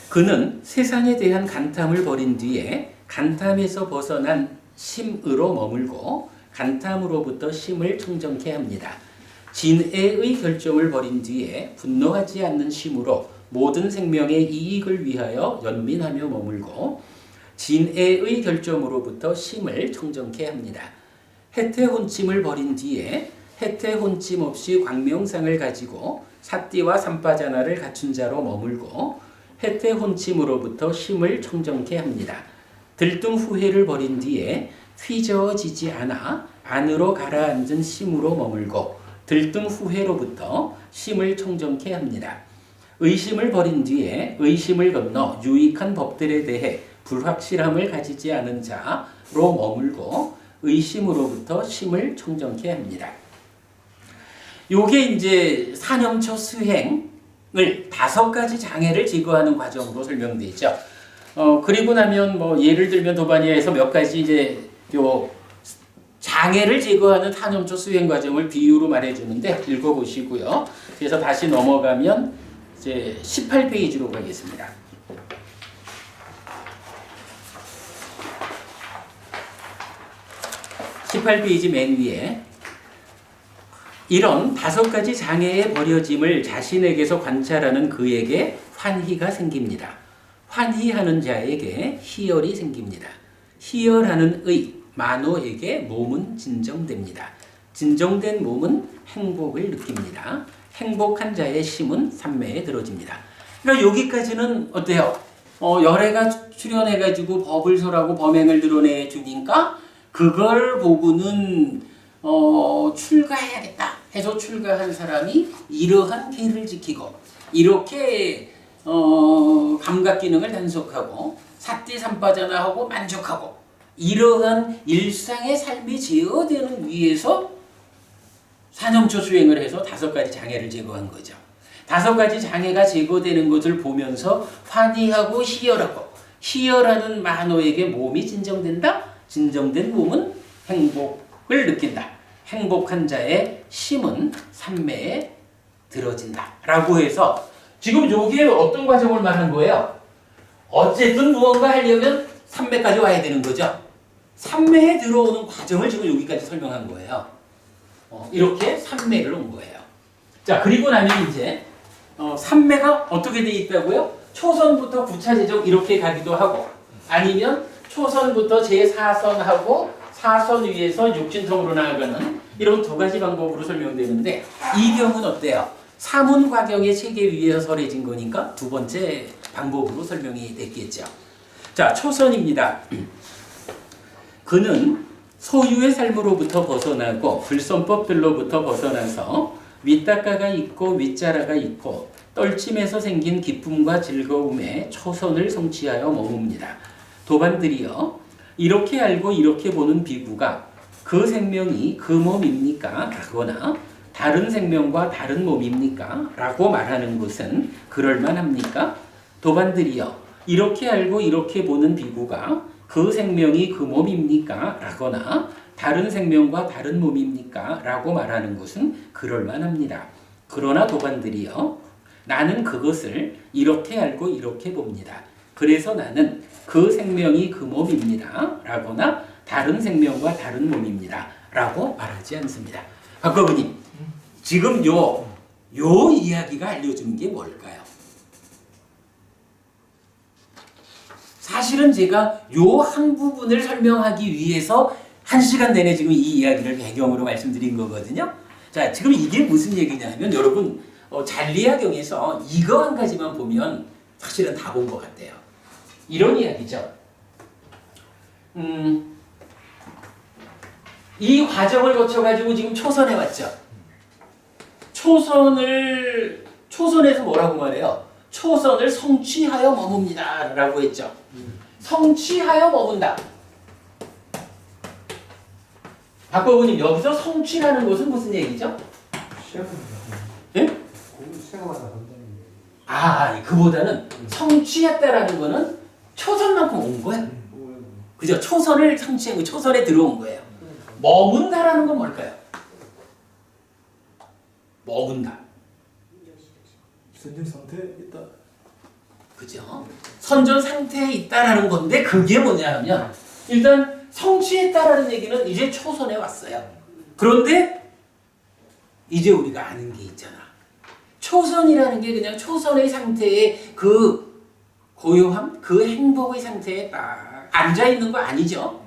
C: 그는 세상에 대한 간탐을 버린 뒤에 간탐에서 벗어난 심으로 머물고 간탐으로부터 심을 청정케 합니다. 진애의 결정을 버린 뒤에 분노하지 않는 심으로 모든 생명의 이익을 위하여 연민하며 머물고 진애의 결정으로부터 심을 청정케 합니다. 해태혼침을 버린 뒤에 해태혼침 없이 광명상을 가지고 삿띠와 삼바자나를 갖춘 자로 머물고 해태혼침으로부터 심을 청정케 합니다. 들뜸 후회를 버린 뒤에 휘저어지지 않아 안으로 가라앉은 심으로 머물고 들뜸 후회로부터 심을 청정케 합니다. 의심을 버린 뒤에 의심을 건너 유익한 법들에 대해 불확실함을 가지지 않은 자로 머물고 의심으로부터 심을 청정케 합니다. 요게 이제 사념초 수행을 5가지 장애를 제거하는 과정으로 설명되어 있죠. 그리고 나면 뭐 예를 들면 도바니아에서 몇 가지 이제 요 장애를 제거하는 사념초 수행 과정을 비유로 말해주는데 읽어보시고요. 그래서 다시 넘어가면 이제 18페이지로 가겠습니다. 18페이지 맨 위에 이런 5가지 장애의 버려짐을 자신에게서 관찰하는 그에게 환희가 생깁니다. 환희하는 자에게 희열이 생깁니다. 희열하는 의, 만호에게 몸은 진정됩니다. 진정된 몸은 행복을 느낍니다. 행복한 자의 심은 삼매에 들어집니다. 그러니까 여기까지는 어때요? 열애가 출현해가지고 법을 설하고 범행을 드러내주니까 그걸 보고는 출가해야겠다 해서 출가한 사람이 이러한 계를 지키고 이렇게 감각 기능을 단속하고 삿띠 삼바자나하고 만족하고 이러한 일상의 삶이 제어되는 위해서 사념초 수행을 해서 5가지 장애를 제거한 거죠. 5가지 장애가 제거되는 것을 보면서 환희하고 희열하고 희열하는 만호에게 몸이 진정된다. 진정된 몸은 행복을 느낀다. 행복한 자의 심은 삼매에 들어진다. 라고 해서 지금 이게 어떤 과정을 말하는 거예요? 어쨌든 무언가 하려면 삼매까지 와야 되는 거죠. 삼매에 들어오는 과정을 지금 여기까지 설명한 거예요. 이렇게 삼매를 온 거예요. 자, 그리고 나면 이제 삼매가 어떻게 돼 있다고요? 초선부터 구차제적 이렇게 가기도 하고 아니면 초선부터 제4선하고 4선 위에서 육진통으로 나아가는 이런 2가지 방법으로 설명되는데 이 경우는 어때요? 사문과경의 체계 위에서 설해진 거니까 2번째 방법으로 설명이 됐겠죠. 자, 초선입니다. 그는 소유의 삶으로부터 벗어나고 불선법들로부터 벗어나서 윗닦아가 있고 윗자라가 있고 떨침에서 생긴 기쁨과 즐거움에 초선을 성취하여 머뭅니다. 도반들이여 이렇게 알고 이렇게 보는 비구가 그 생명이 그 몸입니까? 라거나 다른 생명과 다른 몸입니까? 라고 말하는 것은 그럴만합니까? 도반들이여 이렇게 알고 이렇게 보는 비구가 그 생명이 그 몸입니까? 라거나 다른 생명과 다른 몸입니까? 라고 말하는 것은 그럴만합니다. 그러나 도반들이여 나는 그것을 이렇게 알고 이렇게 봅니다. 그래서 나는 그 생명이 그 몸입니다. 라거나 다른 생명과 다른 몸입니다. 라고 말하지 않습니다. 박거부님, 지금 요 이야기가 알려주는 게 뭘까요? 사실은 제가 요 한 부분을 설명하기 위해서 1시간 내내 지금 이 이야기를 배경으로 말씀드린 거거든요. 자, 지금 이게 무슨 얘기냐면 여러분 잔리야경에서 이거 한 가지만 보면 사실은 다 본 것 같아요. 이런 이야기죠. 이 과정을 거쳐가지고 지금 초선에 왔죠. 초선에서 뭐라고 말해요? 초선을 성취하여 머뭅니다 라고 했죠. 성취하여 머문다. 박법우님, 여기서 성취라는 것은 무슨 얘기죠? 예?
B: 생활하다 한다는 얘기.
C: 그보다는 성취했다라는 거는 초선만큼 온 거야. 그죠? 초선을 성취한 거, 초선에 들어온 거예요. 머문다라는 건 뭘까요? 머문다.
B: 선진 상태에 있다.
C: 그죠? 선전 상태에 있다라는 건데 그게 뭐냐 하면 일단 성취했다라는 얘기는 이제 초선에 왔어요. 그런데 이제 우리가 아는 게 있잖아. 초선이라는 게 그냥 초선의 상태에 그 고요함, 그 행복의 상태에 딱 앉아있는 거 아니죠.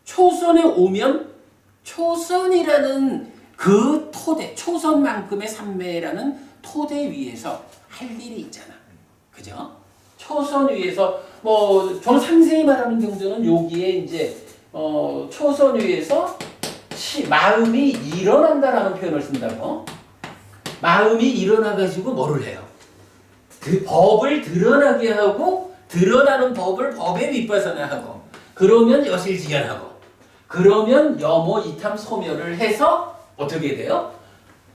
C: 초선에 오면 초선이라는 그 토대, 초선만큼의 삼매라는 토대 위에서 할 일이 있잖아. 그죠? 초선 위에서 좀 상세히 말하는 경우는 여기에 이제 초선 위에서 마음이 일어난다라는 표현을 쓴다고. 마음이 일어나가지고 뭐를 해요? 그 법을 드러나게 하고 드러나는 법을 법에 윗바사나하고 그러면 여실지견하고 그러면 여모 이탐 소멸을 해서 어떻게 돼요?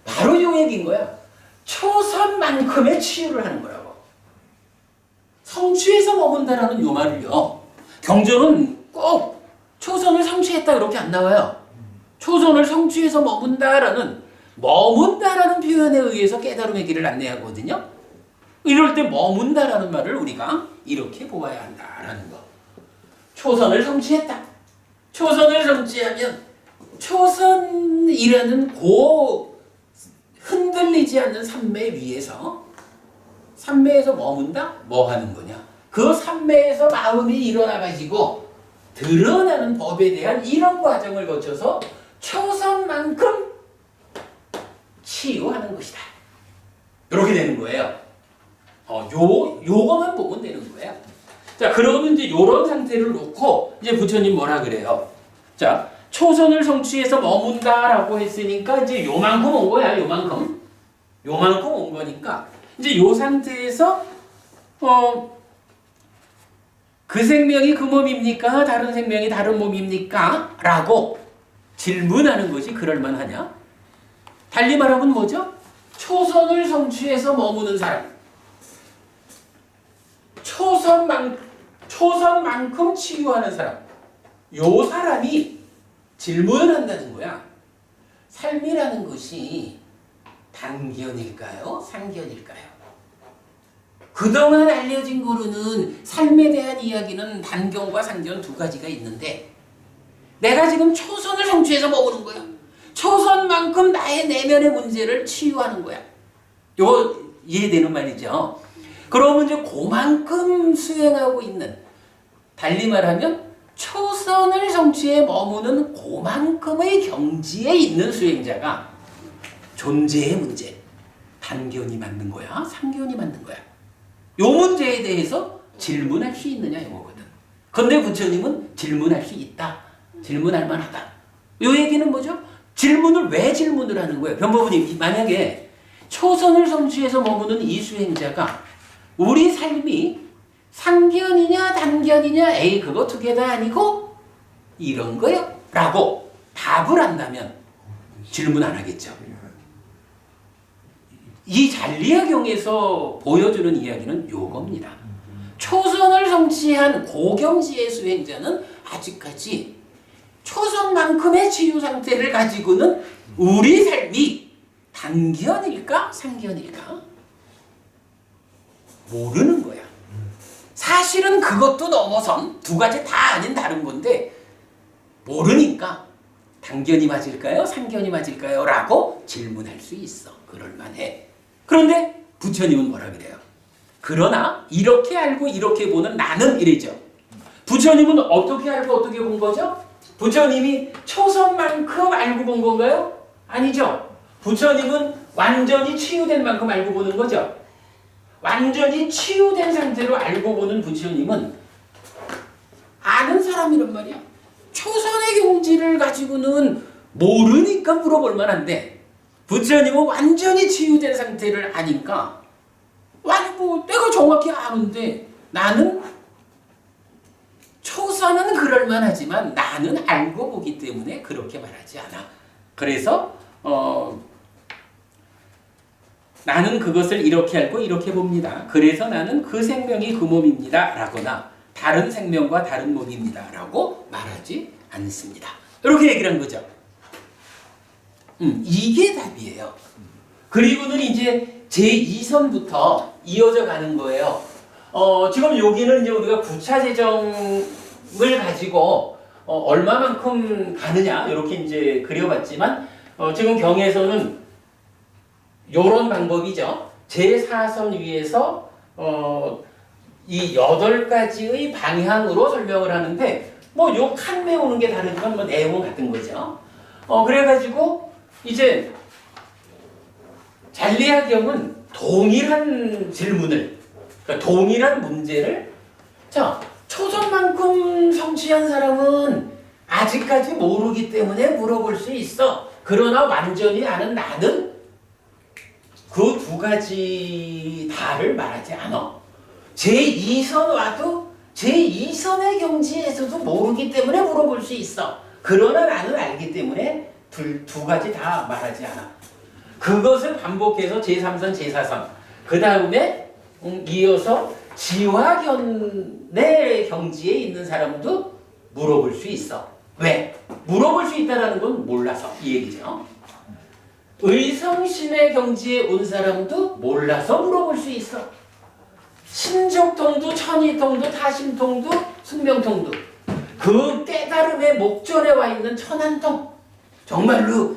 C: 바로 요 얘기인 거야. 초선만큼의 치유를 하는 거라고. 성취해서 머문다라는 요 말을요. 경전은 꼭 초선을 성취했다 이렇게 안 나와요. 초선을 성취해서 머문다라는 표현에 의해서 깨달음의 길을 안내하거든요. 이럴 때 머문다라는 말을 우리가 이렇게 보아야 한다라는 거. 초선을 성취했다. 초선을 성취하면 초선이라는 흔들리지 않는 삼매 위에서 삼매에서 머문다? 뭐 하는 거냐? 그 삼매에서 마음이 일어나가지고 드러나는 법에 대한 이런 과정을 거쳐서 초선만큼 치유하는 것이다. 이렇게 되는 거예요. 요거만 보면 되는 거예요. 자, 그러면 이제 요런 상태를 놓고 이제 부처님 뭐라 그래요? 자, 초선을 성취해서 머문다라고 했으니까 이제 요만큼 온 거야. 요만큼 온 거니까 이제 요 상태에서 그 생명이 그 몸입니까? 다른 생명이 다른 몸입니까? 라고 질문하는 것이 그럴만하냐? 달리 말하면 뭐죠? 초선을 성취해서 머무는 사람. 초선만큼 치유하는 사람. 요 사람이 질문을 한다는 거야. 삶이라는 것이 단견일까요? 상견일까요? 그동안 알려진 거로는 삶에 대한 이야기는 단견과 상견 두 가지가 있는데 내가 지금 초선을 성취해서 머무는 거야. 초선만큼 나의 내면의 문제를 치유하는 거야. 요거 이해되는 말이죠. 그러면 이제 그만큼 수행하고 있는, 달리 말하면 초선을 성취해 머무는 그만큼의 경지에 있는 수행자가 존재의 문제, 단견이 맞는 거야? 상견이 맞는 거야? 요 문제에 대해서 질문할 수 있느냐 이거거든. 근데 부처님은 질문할 수 있다. 질문할 만하다. 요 얘기는 뭐죠? 질문을 왜 질문을 하는 거예요? 변법은님, 만약에 초선을 성취해서 머무는 이 수행자가 우리 삶이 상견이냐 단견이냐 에이 그거 두 개 다 아니고 이런 거요? 라고 답을 한다면 질문 안 하겠죠. 이 잔리화경에서 보여주는 이야기는 요겁니다. 초선을 성취한 고경지의 수행자는 아직까지 초선만큼의 치유 상태를 가지고는 우리 삶이 단견일까 상견일까 모르는 거야. 사실은 그것도 넘어선 두 가지 다 아닌 다른 건데 모르니까 단견이 맞을까요? 상견이 맞을까요? 라고 질문할 수 있어. 그럴만해. 그런데 부처님은 뭐라 그래요? 그러나 이렇게 알고 이렇게 보는 나는 이래죠. 부처님은 어떻게 알고 어떻게 본 거죠? 부처님이 초선만큼 알고 본 건가요? 아니죠. 부처님은 완전히 치유된 만큼 알고 보는 거죠. 완전히 치유된 상태로 알고 보는 부처님은 아는 사람이란 말이야.
A: 초선의 경지를 가지고는 모르니까 물어볼 만한데 부처님은 완전히 치유된 상태를 아니까 아니 뭐 내가 정확히 아는데 나는 초선은 그럴 만하지만 나는 알고 보기 때문에 그렇게 말하지 않아. 그래서 나는 그것을 이렇게 알고 이렇게 봅니다. 그래서 나는 그 생명이 그 몸입니다. 라거나 다른 생명과 다른 몸입니다. 라고 말하지 않습니다. 이렇게 얘기를 한 거죠. 이게 답이에요. 그리고는 이제 제2선부터 이어져 가는 거예요. 지금 여기는 이제 우리가 구차 재정을 가지고 얼마만큼 가느냐 이렇게 이제 그려봤지만 지금 경에서는 요런 방법이죠. 제4선 위에서 이 8가지의 방향으로 설명을 하는데 뭐 요 칸 메우는 게 다르지만 뭐 내용은 같은 거죠. 그래가지고 이제 잔리학경은 동일한 질문을, 그러니까 동일한 문제를, 자, 초선만큼 성취한 사람은 아직까지 모르기 때문에 물어볼 수 있어. 그러나 완전히 아는 나는 그 두 가지 다를 말하지 않아. 제2선 와도 제2선의 경지에서도 모르기 때문에 물어볼 수 있어. 그러나 나는 알기 때문에 두 가지 다 말하지 않아. 그것을 반복해서 제3선, 제4선. 그 다음에 이어서 지화견의 경지에 있는 사람도 물어볼 수 있어. 왜? 물어볼 수 있다는 건 몰라서 이 얘기죠. 의성신의 경지에 온 사람도 몰라서 물어볼 수 있어. 신족통도 천이통도 타심통도 숙명통도 그 깨달음의 목전에 와 있는 천안통, 정말로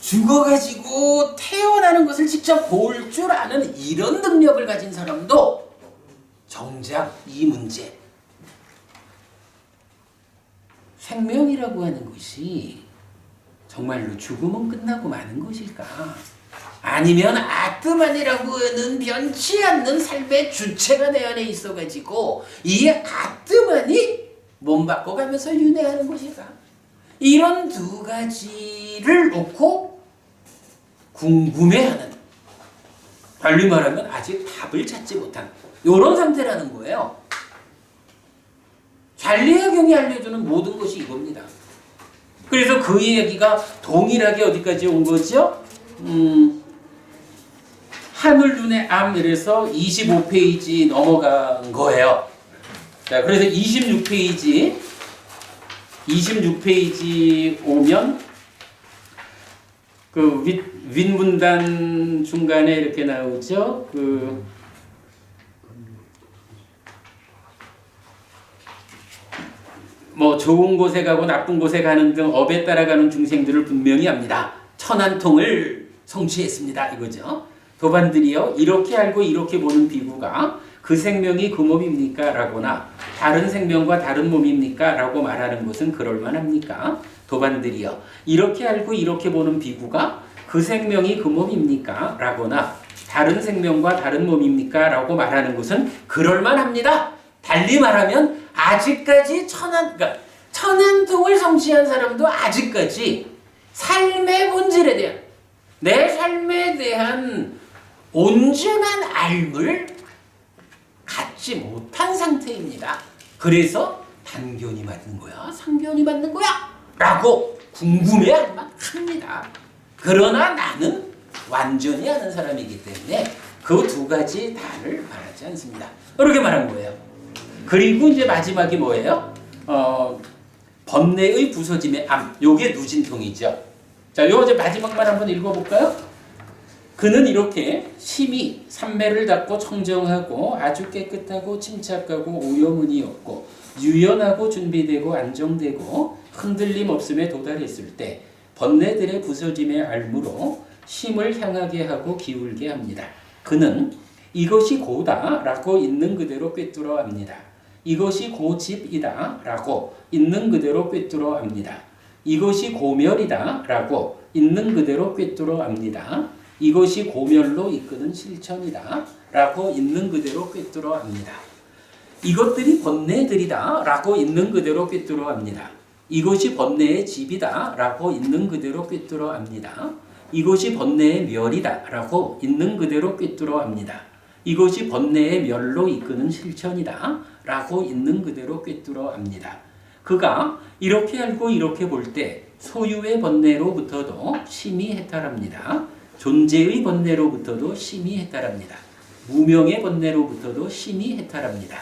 A: 죽어가지고 태어나는 것을 직접 볼 줄 아는 이런 능력을 가진 사람도 정작 이 문제, 생명이라고 하는 것이 정말로 죽음은 끝나고 마는 것일까? 아니면 아트만이라고 하는 변치 않는 삶의 주체가 내 안에 있어가지고 이 아트만이 몸 바꿔가면서 윤회하는 것일까? 이런 두 가지를 놓고 궁금해하는, 달리 말하면 아직 답을 찾지 못한 이런 상태라는 거예요. 잔리학경이 알려주는 모든 것이 이겁니다. 그래서 그 얘기가 동일하게 어디까지 온 거죠? 하늘 눈의 암 이래서 25페이지 넘어간 거예요. 자, 그래서 26페이지 오면 그 윗문단 중간에 이렇게 나오죠. 뭐 좋은 곳에 가고 나쁜 곳에 가는 등 업에 따라가는 중생들을 분명히 합니다. 천안통을 성취했습니다. 이거죠. 도반들이요, 이렇게 알고 이렇게 보는 비구가 그 생명이 그 몸입니까? 라거나 다른 생명과 다른 몸입니까? 라고 말하는 것은 그럴만합니까? 도반들이요, 이렇게 알고 이렇게 보는 비구가 그 생명이 그 몸입니까? 라거나 다른 생명과 다른 몸입니까? 라고 말하는 것은 그럴만합니다. 달리 말하면 아직까지 천안통을 성취한 사람도 아직까지 삶의 본질에 대한, 내 삶에 대한 온전한 알을 갖지 못한 상태입니다. 그래서 단견이 맞는 거야? 상견이 맞는 거야? 라고 궁금해할 만합니다. 그러나 나는 완전히 아는 사람이기 때문에 그 두 가지 다를 말하지 않습니다. 이렇게 말한 거예요. 그리고 이제 마지막이 뭐예요? 번뇌의 부서짐의 암. 요게 누진통이죠. 자, 요 이제 마지막만 한번 읽어볼까요? 그는 이렇게 심히 삼매를 닫고 청정하고 아주 깨끗하고 침착하고 오염은이 없고 유연하고 준비되고 안정되고 흔들림 없음에 도달했을 때 번뇌들의 부서짐의 알무로 심을 향하게 하고 기울게 합니다. 그는 이것이 고다 라고 있는 그대로 꿰뚫어 합니다. 이것이 고집이다 라고 있는 그대로 꿰뚫어 합니다. 이것이 고멸이다 라고 있는 그대로 꿰뚫어 합니다. 이것이 고멸로 이끄는 실천이다 라고 있는 그대로 꿰뚫어 합니다. 이것들이 번뇌들이다 라고 있는 그대로 꿰뚫어 합니다.
C: 이것이 번뇌의 집이다 라고 있는 그대로 꿰뚫어 압니다. 이것이 번뇌의 멸이다 라고 있는 그대로 꿰뚫어 압니다. 이것이 번뇌의 멸로 이끄는 실천이다 라고 있는 그대로 꿰뚫어 압니다. 그가 이렇게 알고 이렇게 볼 때 소유의 번뇌로부터도 심히 해탈합니다. 존재의 번뇌로부터도 심히 해탈합니다. 무명의 번뇌로부터도 심히 해탈합니다.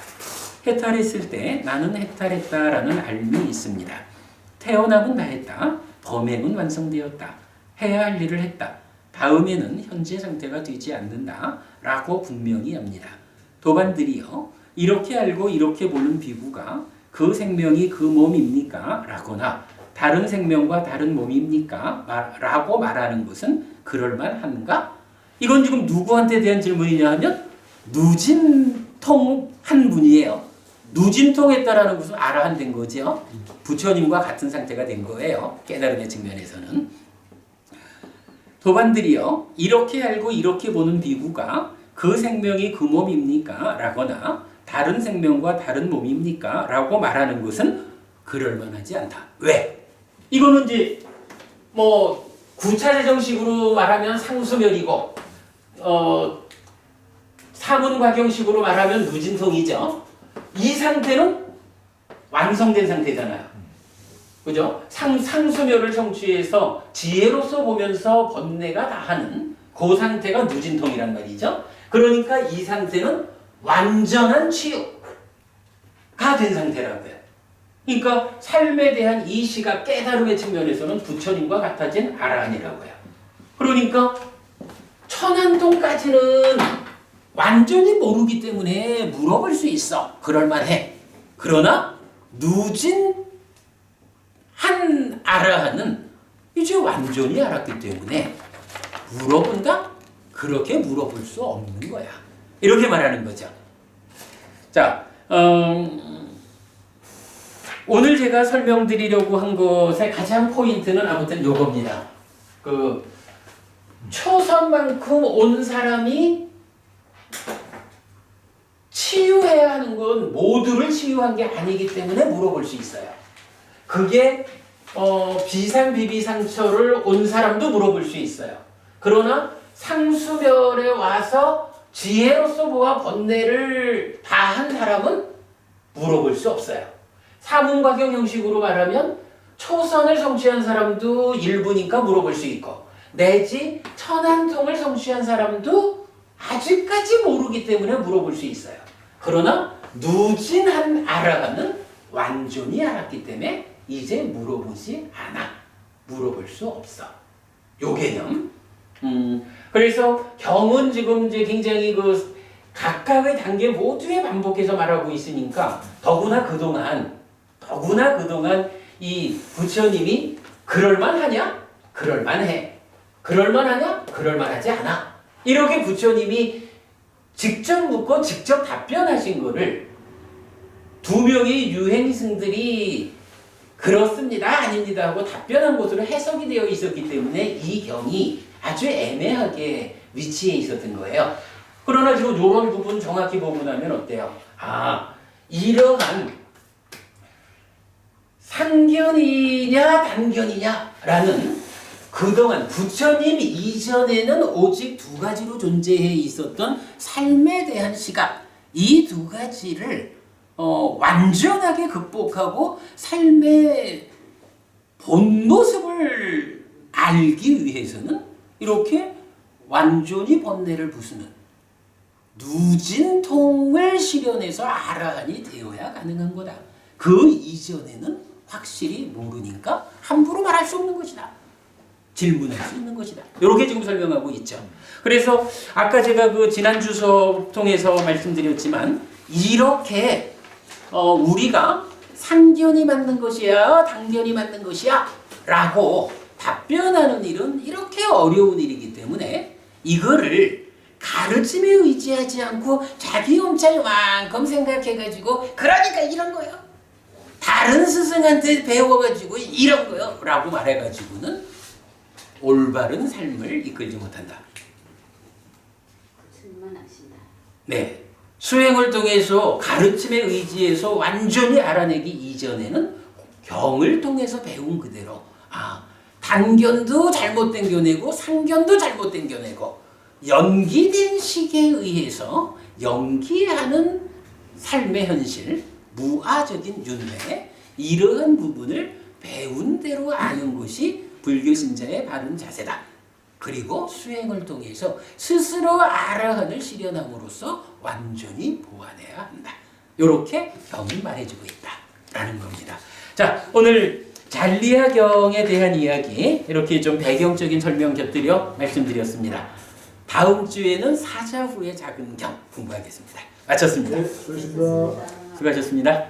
C: 해탈했을 때 나는 해탈했다라는 알미 있습니다. 태어남은 다 했다. 범행은 완성되었다. 해야 할 일을 했다. 다음에는 현재 상태가 되지 않는다. 라고 분명히 합니다. 도반들이요. 이렇게 알고 이렇게 보는 비구가 그 생명이 그 몸입니까? 라거나 다른 생명과 다른 몸입니까? 라고 말하는 것은 그럴만한가? 이건 지금 누구한테 대한 질문이냐 하면 누진통 한 분이에요. 누진통했다라는 것은 아라한 거죠. 부처님과 같은 상태가 된 거예요. 깨달음의 측면에서는. 도반들이요. 이렇게 알고 이렇게 보는 비구가 그 생명이 그 몸입니까? 라거나 다른 생명과 다른 몸입니까? 라고 말하는 것은 그럴만하지 않다. 왜? 이거는 이제 뭐 구차대정식으로 말하면 상수멸이고 사문과경식으로 말하면 누진통이죠. 이 상태는 완성된 상태잖아요. 그죠? 상수멸을 성취해서 지혜로서 보면서 번뇌가 다하는 그 상태가 누진통이란 말이죠. 그러니까 이 상태는 완전한 치유가 된 상태라고요. 그러니까 삶에 대한 이 시각 깨달음의 측면에서는 부처님과 같아진 아라한이라고요. 그러니까 천안통까지는 완전히 모르기 때문에 물어볼 수 있어. 그럴만해. 그러나 누진 한 아라한은 이제 완전히 알았기 때문에 물어본다? 그렇게 물어볼 수 없는 거야. 이렇게 말하는 거죠. 자, 오늘 제가 설명드리려고 한 것의 가장 포인트는 아무튼 요겁니다. 그 초선만큼 온 사람이 치유해야 하는 건 모두를 치유한 게 아니기 때문에 물어볼 수 있어요. 그게 비상비비상처를 온 사람도 물어볼 수 있어요. 그러나 상수멸에 와서 지혜로서 보아 번뇌를 다한 사람은 물어볼 수 없어요. 사문과경 형식으로 말하면 초선을 성취한 사람도 일부니까 물어볼 수 있고 내지 천안통을 성취한 사람도 아직까지 모르기 때문에 물어볼 수 있어요. 그러나 누진한 아라한은 완전히 알았기 때문에 이제 물어보지 않아. 물어볼 수 없어. 요 개념. 그래서 경은 지금 이제 굉장히 그 각각의 단계 모두에 반복해서 말하고 있으니까 더구나 그동안 이 부처님이 그럴만하냐? 그럴만해. 그럴만하냐? 그럴만하지 않아. 이렇게 부처님이 직접 묻고 직접 답변하신 거를 두 명의 유행승들이 그렇습니다, 아닙니다 하고 답변한 것으로 해석이 되어 있었기 때문에 이 경이 아주 애매하게 위치해 있었던 거예요. 그러나 지금 이런 부분 정확히 보고 나면 어때요? 아, 이러한 상견이냐 단견이냐라는 그동안 부처님 이전에는 오직 두 가지로 존재해 있었던 삶에 대한 시각, 이 두 가지를 완전하게 극복하고 삶의 본 모습을 알기 위해서는 이렇게 완전히 번뇌를 부수는 누진통을 실현해서 아라한이 되어야 가능한 거다. 그 이전에는 확실히 모르니까 함부로 말할 수 없는 것이다. 질문할 수 있는 것이다. 이렇게 지금 설명하고 있죠. 그래서 아까 제가 그 지난주 수업 통해서 말씀드렸지만 이렇게 우리가 상견이 맞는 것이야, 단견이 맞는 것이야 라고 답변하는 일은 이렇게 어려운 일이기 때문에 이거를 가르침에 의지하지 않고 자기 혼자 요만큼 생각해가지고 그러니까 이런 거요. 다른 스승한테 배워가지고 이런 거요 라고 말해가지고는 올바른 삶을 이끌지 못한다.
D: 충만하신다.
C: 네. 수행을 통해서 가르침에 의지해서 완전히 알아내기 이전에는
A: 경을 통해서 배운 그대로 단견도 잘못된 견해고 상견도 잘못된 견해고 연기된 식에 의해서 연기하는 삶의 현실, 무아적인 윤회 이러한 부분을 배운 대로 아는 것이 불교 신자의 바른 자세다. 그리고 수행을 통해서 스스로 아라한을 실현함으로써 완전히 보완해야 한다. 이렇게 경이 말해주고 있다라는 겁니다. 자, 오늘 잔리아경에 대한 이야기 이렇게 좀 배경적인 설명 곁들여 말씀드렸습니다. 다음 주에는 사자후의 작은 경 공부하겠습니다. 마쳤습니다.
B: 네, 수고하셨습니다.
A: 수고하셨습니다.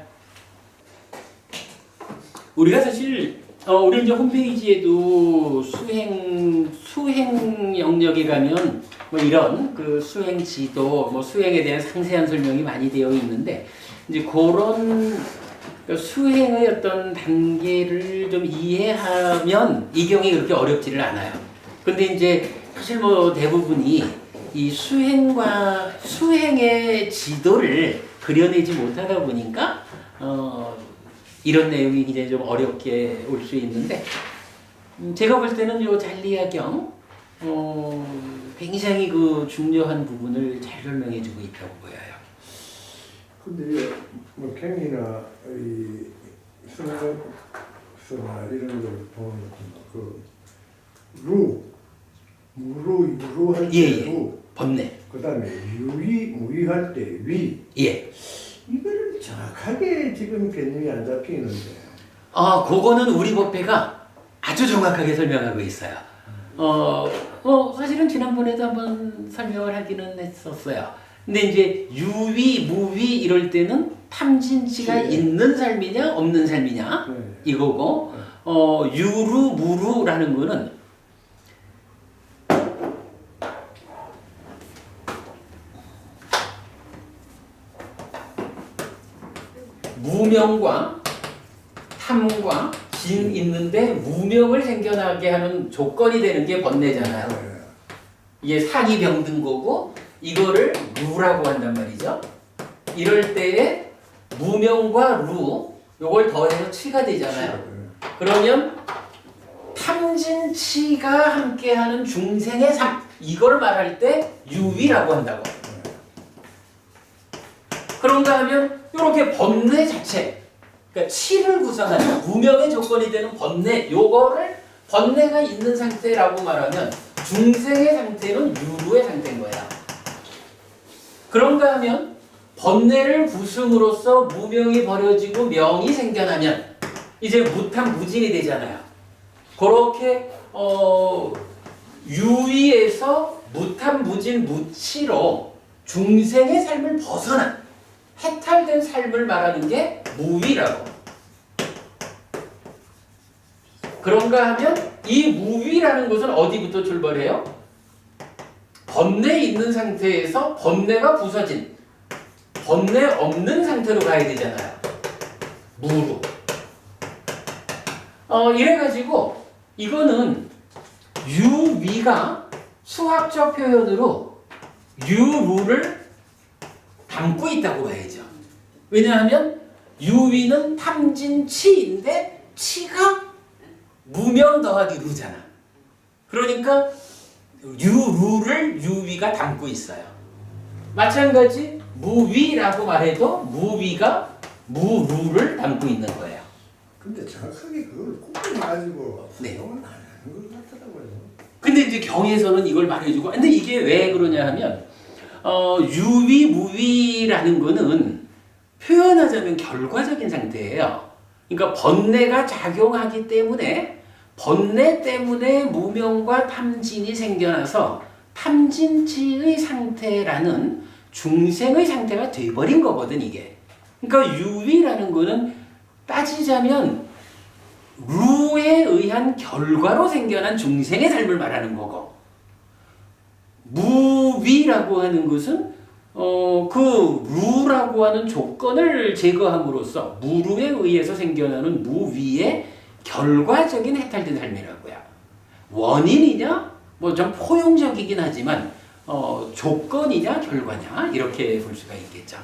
A: 우리가 사실 우리 이제 홈페이지에도 수행 영역에 가면 뭐 이런 그 수행 지도, 뭐 수행에 대한 상세한 설명이 많이 되어 있는데 이제 그런 수행의 어떤 단계를 좀 이해하면 이 경이 그렇게 어렵지를 않아요. 근데 이제 사실 뭐 대부분이 이 수행의 지도를 그려내지 못하다 보니까 이런 내용이 굉장히 좀 어렵게 올 수 있는데 제가 볼 때는 요 잔리아경 굉장히 그 중요한 부분을 잘 설명해주고 있다고 보여요.
B: 근데 뭐 경이나 이 성서나 이런 걸 보면 무루 할 때 루,
A: 법례.
B: 그다음에 무위할 때 위.
A: 예.
B: 이거를 정확하게 지금 개념이 안 잡혀 있는데.
A: 그거는 우리 법회가 아주 정확하게 설명하고 있어요. 사실은 지난번에도 한번 설명을 하기는 했었어요. 근데 이제 유위, 무위 이럴 때는 탐진치가
B: 네.
A: 있는 삶이냐 없는 삶이냐
B: 네.
A: 이거고 유루, 무루라는 거는 무명과 탐과 진 있는데 무명을 생겨나게 하는 조건이 되는 게 번뇌잖아요. 이게 사기 병든 거고 이거를 루라고 한단 말이죠. 이럴 때에 무명과 루 요걸 더해서 치가 되잖아요. 그러면 탐진치가 함께하는 중생의 삶 이걸 말할 때 유위라고 한다고. 그런가 하면 이렇게 번뇌 자체 그러니까 치를 구성하는 무명의 조건이 되는 번뇌 요거를 번뇌가 있는 상태라고 말하면 중생의 상태는 유루의 상태인 거야. 그런가 하면 번뇌를 부승으로써 무명이 버려지고 명이 생겨나면 이제 무탐 무진이 되잖아요. 그렇게 유위에서 무탐 무진 무치로 중생의 삶을 벗어난 해탈된 삶을 말하는 게 무위라고. 그런가 하면 이 무위라는 것은 어디부터 출발해요? 번뇌 있는 상태에서 번뇌가 부서진 번뇌 없는 상태로 가야 되잖아요. 무루. 이래가지고 이거는 유위가 수학적 표현으로 유루를 담고 있다고 봐야죠. 왜냐하면 유위는 탐진치인데 치가 무명 더하기 루잖아. 그러니까 유루를 유위가 담고 있어요. 마찬가지 무위라고 말해도 무위가 무루를 담고 있는 거예요.
B: 근데 정확하게 그걸 구분해가지고
A: 네.
B: 너무 안 하는 것 같더라고요.
A: 근데 이제 경에서는 이걸 말해주고, 근데 이게 왜 그러냐 하면, 유위, 무위라는 거는 표현하자면 결과적인 상태예요. 그러니까 번뇌가 작용하기 때문에, 번뇌 때문에 무명과 탐진이 생겨나서 탐진치의 상태라는 중생의 상태가 돼버린 거거든, 이게. 그러니까 유위라는 거는 따지자면 루에 의한 결과로 생겨난 중생의 삶을 말하는 거고, 무위라고 하는 것은 그 루라고 하는 조건을 제거함으로써 무루에 의해서 생겨나는 무위의 결과적인 해탈된 삶이라고요. 원인이냐? 뭐 좀 포용적이긴 하지만 조건이냐 결과냐 이렇게 볼 수가 있겠죠.